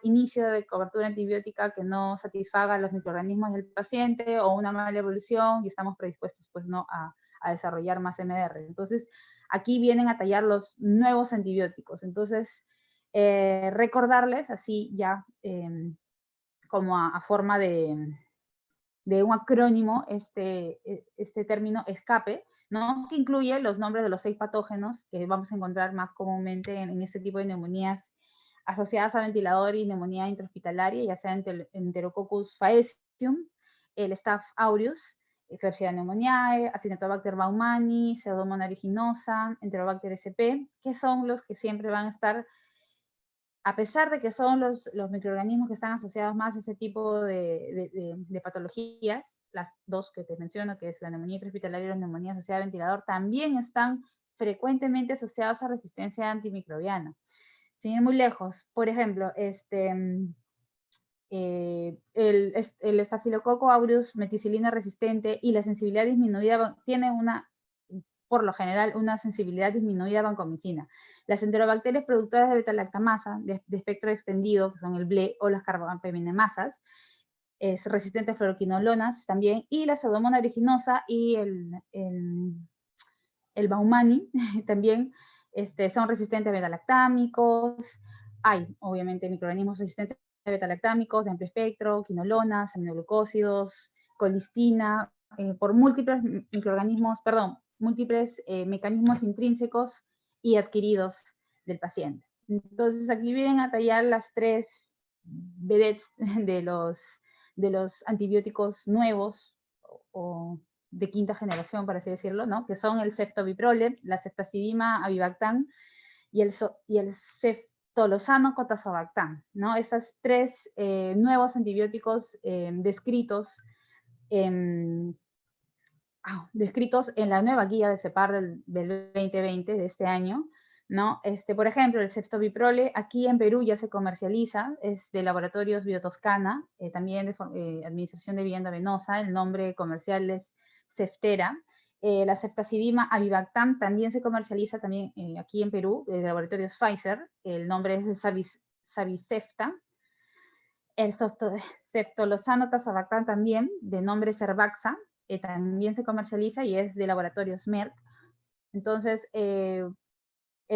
inicio de cobertura antibiótica que no satisfaga los microorganismos del paciente, o una mala evolución y estamos predispuestos pues no a desarrollar más MDR. Entonces, aquí vienen a tallar los nuevos antibióticos. Entonces, recordarles así ya como a forma de un acrónimo este término escape, ¿no? Que incluye los nombres de los 6 patógenos que vamos a encontrar más comúnmente en este tipo de neumonías asociadas a ventilador y neumonía intrahospitalaria, ya sea Enterococcus faecium, el Staph aureus, Klebsiella pneumoniae, Acinetobacter baumannii, Pseudomonas aeruginosa, Enterobacter sp, que son los que siempre van a estar, a pesar de que son los microorganismos que están asociados más a ese tipo de patologías, las dos que te menciono, que es la neumonía intrahospitalaria y la neumonía asociada a ventilador, también están frecuentemente asociados a resistencia antimicrobiana. Sin ir muy lejos, por ejemplo, el Staphylococcus aureus meticilina resistente y la sensibilidad disminuida tiene por lo general, una sensibilidad disminuida a vancomicina. Las enterobacterias productoras de beta-lactamasa de espectro extendido, que son el BLE o las carbampenemasas, es resistente a fluoroquinolonas también, y la Pseudomonas aeruginosa y el Baumannii también son resistentes a beta-lactámicos. Hay, obviamente, microorganismos resistentes a beta-lactámicos de amplio espectro, quinolonas, aminoglucósidos, colistina, por múltiples microorganismos, múltiples mecanismos intrínsecos y adquiridos del paciente. Entonces, aquí vienen a tallar las 3 vedettes de los antibióticos nuevos o de quinta generación, por así decirlo, ¿no? Que son el ceftobiprole, la ceftazidima avibactam y el ceftolozano cotasobactam, ¿no? Estas 3 nuevos antibióticos descritos en la nueva guía de CEPAR del 2020, de este año, ¿no? Por ejemplo, el ceftobiprole aquí en Perú ya se comercializa, es de Laboratorios Biotoscana, también de Administración de Vivienda Venosa, el nombre comercial es Ceftera. La ceftazidima avibactam también se comercializa también aquí en Perú, de Laboratorios Pfizer, el nombre es Savicefta. El ceftolozano tazobactam también, de nombre Cervaxa, también se comercializa y es de Laboratorios Merck. Entonces, el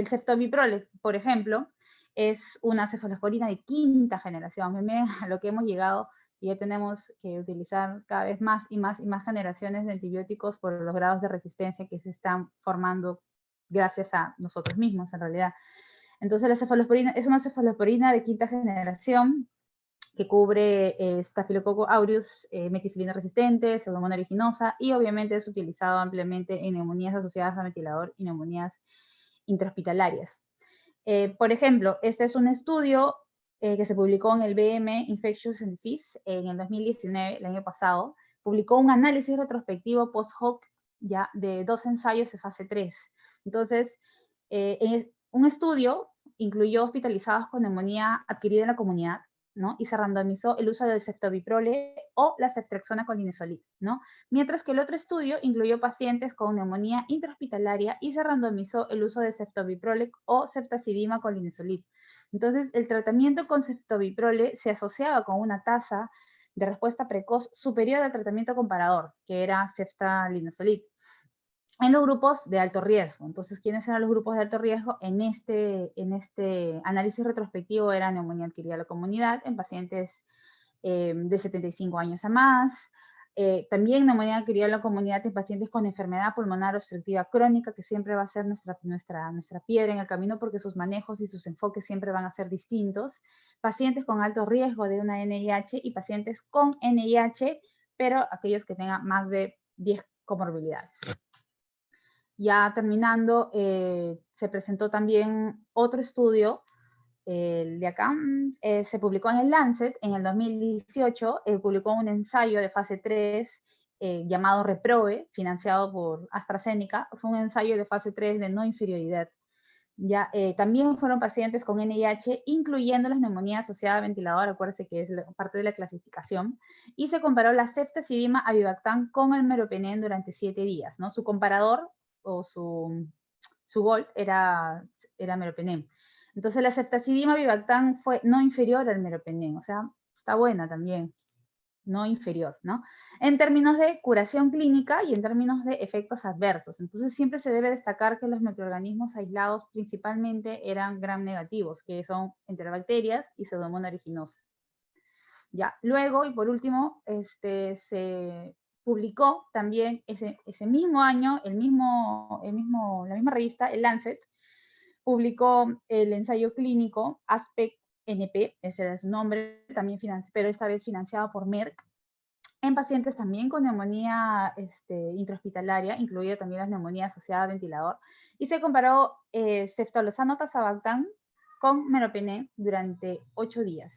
ceftobiprole, por ejemplo, es una cefalosporina de quinta generación. Miren a lo que hemos llegado, y ya tenemos que utilizar cada vez más y más generaciones de antibióticos por los grados de resistencia que se están formando gracias a nosotros mismos, en realidad. Entonces, la cefalosporina es una cefalosporina de quinta generación que cubre Staphylococcus aureus, meticilina resistente, Pseudomonas aeruginosa, y obviamente es utilizado ampliamente en neumonías asociadas a ventilador y neumonías intrahospitalarias. Por ejemplo, este es un estudio que se publicó en el BM Infectious Disease en el 2019, el año pasado. Publicó un análisis retrospectivo post-hoc ya de 2 ensayos de fase 3. Entonces, un estudio incluyó hospitalizados con neumonía adquirida en la comunidad, ¿no? Y se randomizó el uso del ceftobiprole o la ceftriaxona con linezolid, ¿no? Mientras que el otro estudio incluyó pacientes con neumonía intrahospitalaria y se randomizó el uso de ceftobiprole o ceftazidima con linezolid. Entonces, el tratamiento con ceftobiprole se asociaba con una tasa de respuesta precoz superior al tratamiento comparador, que era ceftalinezolid, en los grupos de alto riesgo. Entonces, ¿quiénes eran los grupos de alto riesgo? En este análisis retrospectivo era neumonía adquirida en la comunidad, en pacientes de 75 años a más, también neumonía adquirida en la comunidad en pacientes con enfermedad pulmonar obstructiva crónica, que siempre va a ser nuestra piedra en el camino, porque sus manejos y sus enfoques siempre van a ser distintos, pacientes con alto riesgo de una NIH y pacientes con NIH, pero aquellos que tengan más de 10 comorbilidades. Ya terminando, se presentó también otro estudio, el de acá, se publicó en el Lancet en el 2018, publicó un ensayo de fase 3 llamado REPROVE, financiado por AstraZeneca. Fue un ensayo de fase 3 de no inferioridad. Ya, también fueron pacientes con NIH, incluyendo las neumonías asociadas a ventilador, acuérdense que es parte de la clasificación, y se comparó la ceftazidima avibactam con el meropenem durante 7 días, ¿no? Su comparador o su GOLD era meropenem. Entonces la ceftazidima avibactam fue no inferior al meropenem, o sea, está buena también, no inferior, ¿no? En términos de curación clínica y en términos de efectos adversos. Entonces siempre se debe destacar que los microorganismos aislados principalmente eran gram negativos, que son enterobacterias y Pseudomonas aeruginosa. Ya, luego y por último, se publicó también ese mismo año, la misma revista, el Lancet, publicó el ensayo clínico Aspect NP, ese era su nombre, también pero esta vez financiado por Merck, en pacientes también con neumonía intrahospitalaria, incluida también la neumonía asociada a ventilador, y se comparó ceftolozano tazobactam con meropenem durante 8 días.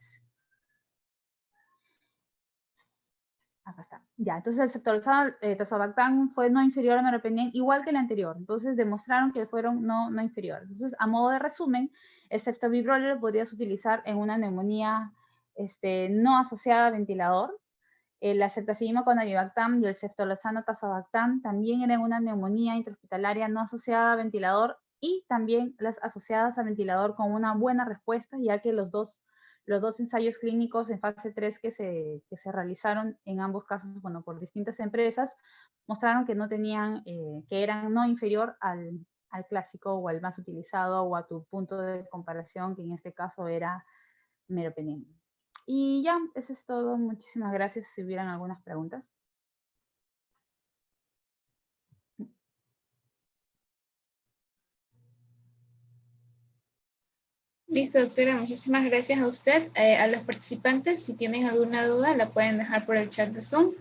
Acá está. Ya, entonces el ceftolozano tazobactam fue no inferior al meropenem, igual que el anterior. Entonces demostraron que fueron no inferior. Entonces, a modo de resumen, el ceftobiprole lo podrías utilizar en una neumonía no asociada a ventilador. La ceftazidima con avibactam y el ceftolozano tazobactam también eran una neumonía intrahospitalaria no asociada a ventilador, y también las asociadas a ventilador con una buena respuesta, ya que los dos ensayos clínicos en fase 3 que se realizaron en ambos casos, bueno, por distintas empresas, mostraron que no tenían, que eran no inferior al clásico o al más utilizado o a tu punto de comparación, que en este caso era meropenem. Y ya, eso es todo. Muchísimas gracias. Si hubieran algunas preguntas. Listo, doctora, muchísimas gracias a usted. A los participantes, si tienen alguna duda, la pueden dejar por el chat de Zoom.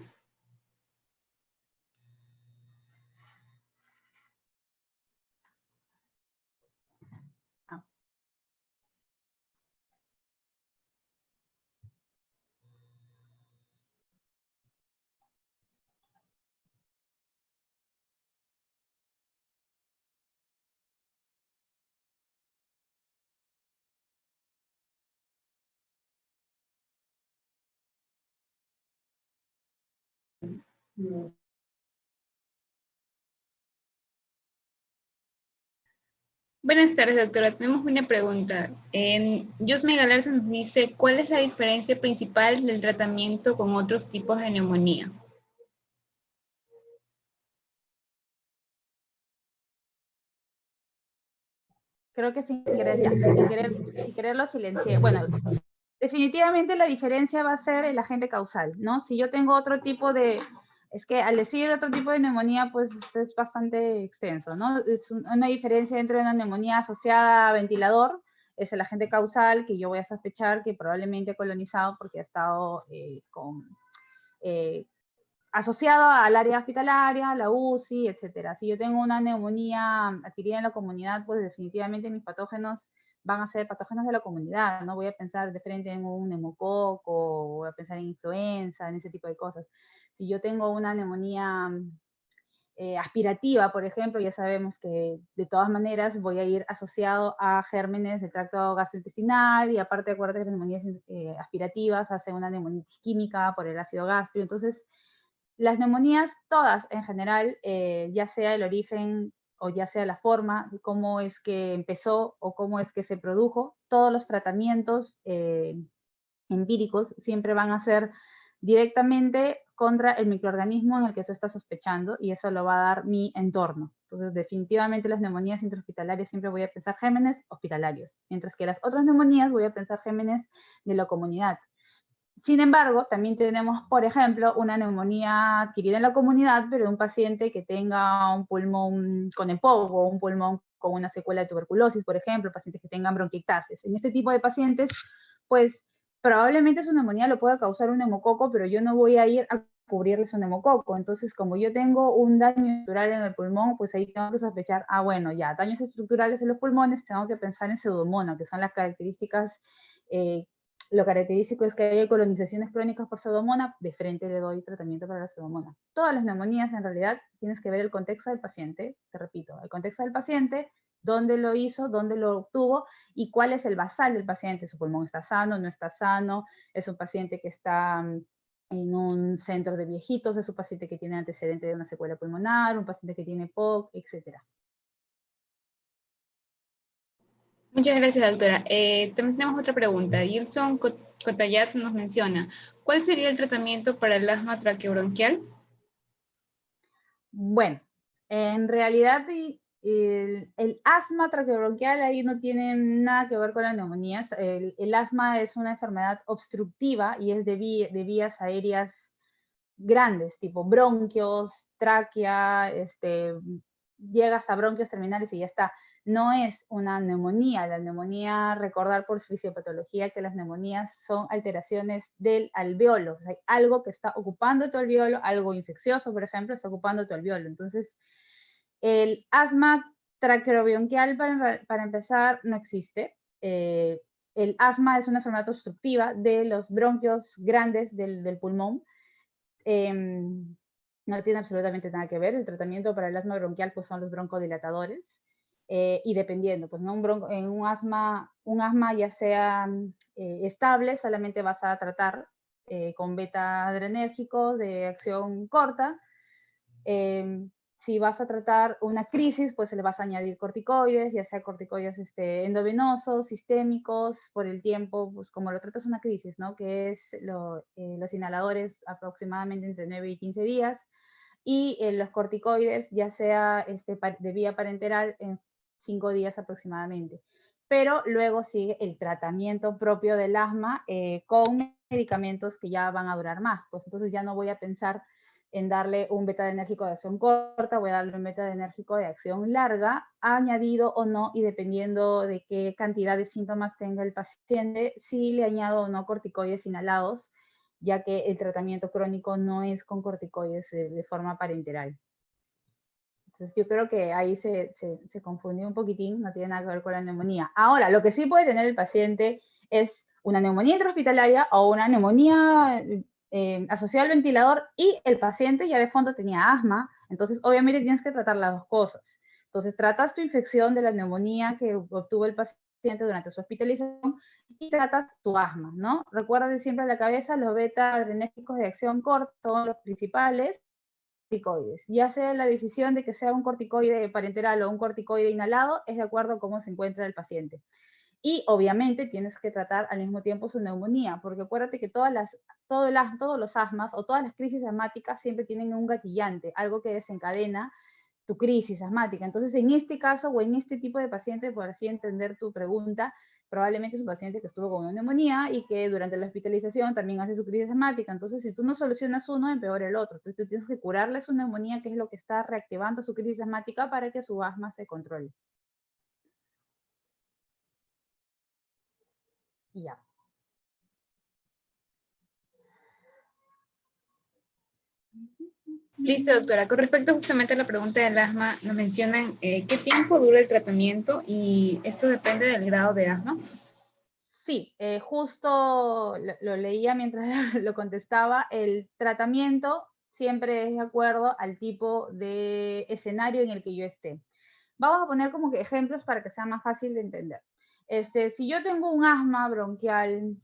Buenas tardes, doctora. Tenemos una pregunta. Yosme Galarza nos dice, ¿cuál es la diferencia principal del tratamiento con otros tipos de neumonía? Creo que sin querer lo silencié. Bueno, definitivamente la diferencia va a ser el agente causal, ¿no? Si yo tengo otro tipo de... Es que al decir otro tipo de neumonía, pues es bastante extenso, ¿no? Es una diferencia entre una neumonía asociada a ventilador, es el agente causal, que yo voy a sospechar que probablemente ha colonizado porque ha estado asociado al área hospitalaria, la UCI, etcétera. Si yo tengo una neumonía adquirida en la comunidad, pues definitivamente mis patógenos van a ser patógenos de la comunidad. No voy a pensar de frente en un neumococo, voy a pensar en influenza, en ese tipo de cosas. Si yo tengo una neumonía aspirativa, por ejemplo, ya sabemos que de todas maneras voy a ir asociado a gérmenes del tracto gastrointestinal, y aparte acuérdate que las neumonías aspirativas hacen una neumonitis química por el ácido gástrico. Entonces, las neumonías, todas en general, ya sea el origen o ya sea la forma, cómo es que empezó o cómo es que se produjo, todos los tratamientos empíricos siempre van a ser directamente contra el microorganismo en el que tú estás sospechando, y eso lo va a dar mi entorno. Entonces, definitivamente las neumonías intrahospitalarias siempre voy a pensar gérmenes hospitalarios, mientras que las otras neumonías voy a pensar gérmenes de la comunidad. Sin embargo, también tenemos, por ejemplo, una neumonía adquirida en la comunidad, pero un paciente que tenga un pulmón con EPOC o un pulmón con una secuela de tuberculosis, por ejemplo, pacientes que tengan bronquiectasis. En este tipo de pacientes, pues probablemente su neumonía lo pueda causar un neumococo, pero yo no voy a ir a cubrirle su neumococo. Entonces, como yo tengo un daño estructural en el pulmón, pues ahí tengo que sospechar, bueno, ya, daños estructurales en los pulmones, tengo que pensar en pseudomonas, que son las características lo característico es que hay colonizaciones crónicas por pseudomonas, de frente le doy tratamiento para la pseudomonas. Todas las neumonías, en realidad, tienes que ver el contexto del paciente, te repito, el contexto del paciente, dónde lo hizo, dónde lo obtuvo, y cuál es el basal del paciente. Su pulmón está sano, no está sano, es un paciente que está en un centro de viejitos, es un paciente que tiene antecedente de una secuela pulmonar, un paciente que tiene POC, etc. Muchas gracias, doctora. También tenemos otra pregunta. Gilson Cotayat nos menciona, ¿cuál sería el tratamiento para el asma traqueobronquial? Bueno, en realidad el asma traqueobronquial ahí no tiene nada que ver con la neumonía. El asma es una enfermedad obstructiva y es de vías aéreas grandes, tipo bronquios, tráquea, llega hasta bronquios terminales y ya está. No es una neumonía. La neumonía, recordar por su fisiopatología que las neumonías son alteraciones del alveolo. O sea, hay algo que está ocupando tu alveolo, algo infeccioso, por ejemplo, está ocupando tu alveolo. Entonces, el asma traqueobronquial, para empezar, no existe. El asma es una enfermedad obstructiva de los bronquios grandes del pulmón. No tiene absolutamente nada que ver. El tratamiento para el asma bronquial pues, son los broncodilatadores. Y dependiendo, pues ¿no? En un asma ya sea estable, solamente vas a tratar con beta adrenérgicos de acción corta. Si vas a tratar una crisis, pues se le vas a añadir corticoides, ya sea corticoides endovenosos, sistémicos, por el tiempo, pues como lo tratas una crisis, ¿no? Que es los inhaladores aproximadamente entre 9 y 15 días, y los corticoides, ya sea de vía parenteral, en 5 días aproximadamente. Pero luego sigue el tratamiento propio del asma con medicamentos que ya van a durar más. Pues entonces ya no voy a pensar en darle un beta-adrenérgico de acción corta, voy a darle un beta-adrenérgico de acción larga, añadido o no, y dependiendo de qué cantidad de síntomas tenga el paciente, si le añado o no corticoides inhalados, ya que el tratamiento crónico no es con corticoides de forma parenteral. Entonces yo creo que ahí se confundió un poquitín, no tiene nada que ver con la neumonía. Ahora, lo que sí puede tener el paciente es una neumonía intrahospitalaria o una neumonía asociada al ventilador y el paciente ya de fondo tenía asma, entonces obviamente tienes que tratar las dos cosas. Entonces tratas tu infección de la neumonía que obtuvo el paciente durante su hospitalización y tratas tu asma, ¿no? Recuerda de siempre a la cabeza, los beta-adrenérgicos de acción corta son los principales, corticoides. Ya sea la decisión de que sea un corticoide parenteral o un corticoide inhalado, es de acuerdo a cómo se encuentra el paciente. Y obviamente tienes que tratar al mismo tiempo su neumonía, porque acuérdate que todos los asmas o todas las crisis asmáticas siempre tienen un gatillante, algo que desencadena tu crisis asmática. Entonces, en este caso o en este tipo de paciente, por así entender tu pregunta, probablemente es un paciente que estuvo con una neumonía y que durante la hospitalización también hace su crisis asmática. Entonces, si tú no solucionas uno, empeora el otro. Entonces, tú tienes que curarle su neumonía, que es lo que está reactivando su crisis asmática para que su asma se controle. Y ya. Listo, doctora. Con respecto justamente a la pregunta del asma, nos mencionan qué tiempo dura el tratamiento y esto depende del grado de asma. Sí, justo lo leía mientras lo contestaba. El tratamiento siempre es de acuerdo al tipo de escenario en el que yo esté. Vamos a poner como que ejemplos para que sea más fácil de entender. Si yo tengo un asma bronquial,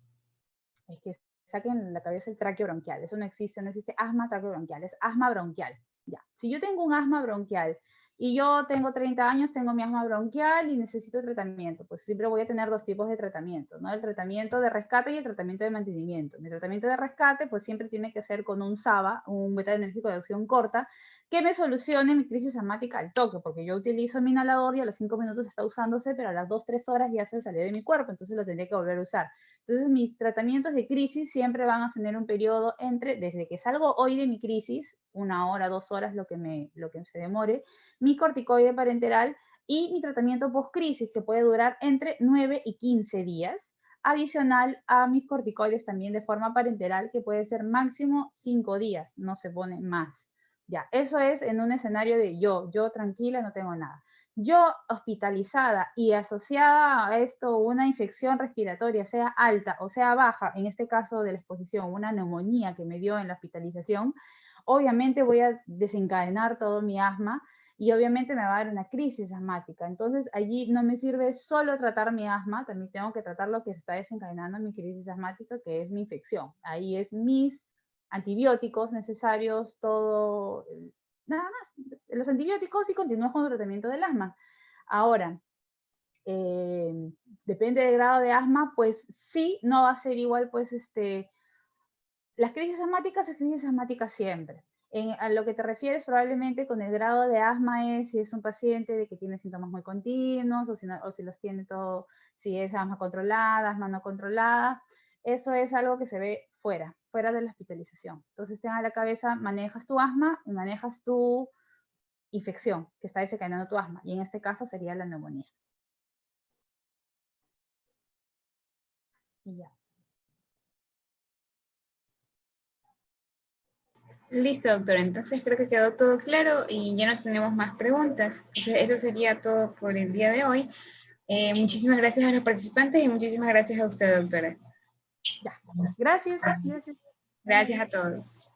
es que saquen la cabeza el tráqueo bronquial, eso no existe asma tráqueo bronquial, es asma bronquial. Ya. Si yo tengo un asma bronquial y yo tengo 30 años, tengo mi asma bronquial y necesito tratamiento, pues siempre voy a tener dos tipos de tratamiento, ¿no? El tratamiento de rescate y el tratamiento de mantenimiento. Mi tratamiento de rescate, pues siempre tiene que ser con un SABA, un beta-adrenérgico de acción corta, que me solucione mi crisis asmática al toque, porque yo utilizo mi inhalador y a los 5 minutos está usándose, pero a las 2-3 horas ya se salió de mi cuerpo, entonces lo tendré que volver a usar. Entonces, mis tratamientos de crisis siempre van a tener un periodo desde que salgo hoy de mi crisis, 1 hora, 2 horas, lo que se demore, mi corticoide parenteral y mi tratamiento post-crisis, que puede durar entre 9 y 15 días, adicional a mis corticoides también de forma parenteral, que puede ser máximo 5 días, no se pone más. Ya, eso es en un escenario de yo tranquila, no tengo nada. Yo hospitalizada y asociada a esto una infección respiratoria, sea alta o sea baja, en este caso de la exposición, una neumonía que me dio en la hospitalización, obviamente voy a desencadenar todo mi asma y obviamente me va a dar una crisis asmática. Entonces allí no me sirve solo tratar mi asma, también tengo que tratar lo que se está desencadenando en mi crisis asmática, que es mi infección. Ahí es mis antibióticos necesarios, todo, nada más, los antibióticos y continúo con el tratamiento del asma. Ahora, depende del grado de asma, pues sí, no va a ser igual, pues las crisis asmáticas es crisis asmática siempre. A lo que te refieres probablemente con el grado de asma es si es un paciente de que tiene síntomas muy continuos o si los tiene todo, si es asma controlada, asma no controlada. Eso es algo que se ve fuera de la hospitalización. Entonces ten a la cabeza, manejas tu asma y manejas tu infección que está desencadenando tu asma. Y en este caso sería la neumonía. Y ya. Listo, doctora. Entonces creo que quedó todo claro y ya no tenemos más preguntas. Entonces, eso sería todo por el día de hoy. Muchísimas gracias a los participantes y muchísimas gracias a usted, doctora. Ya. Gracias. Gracias. Gracias a todos.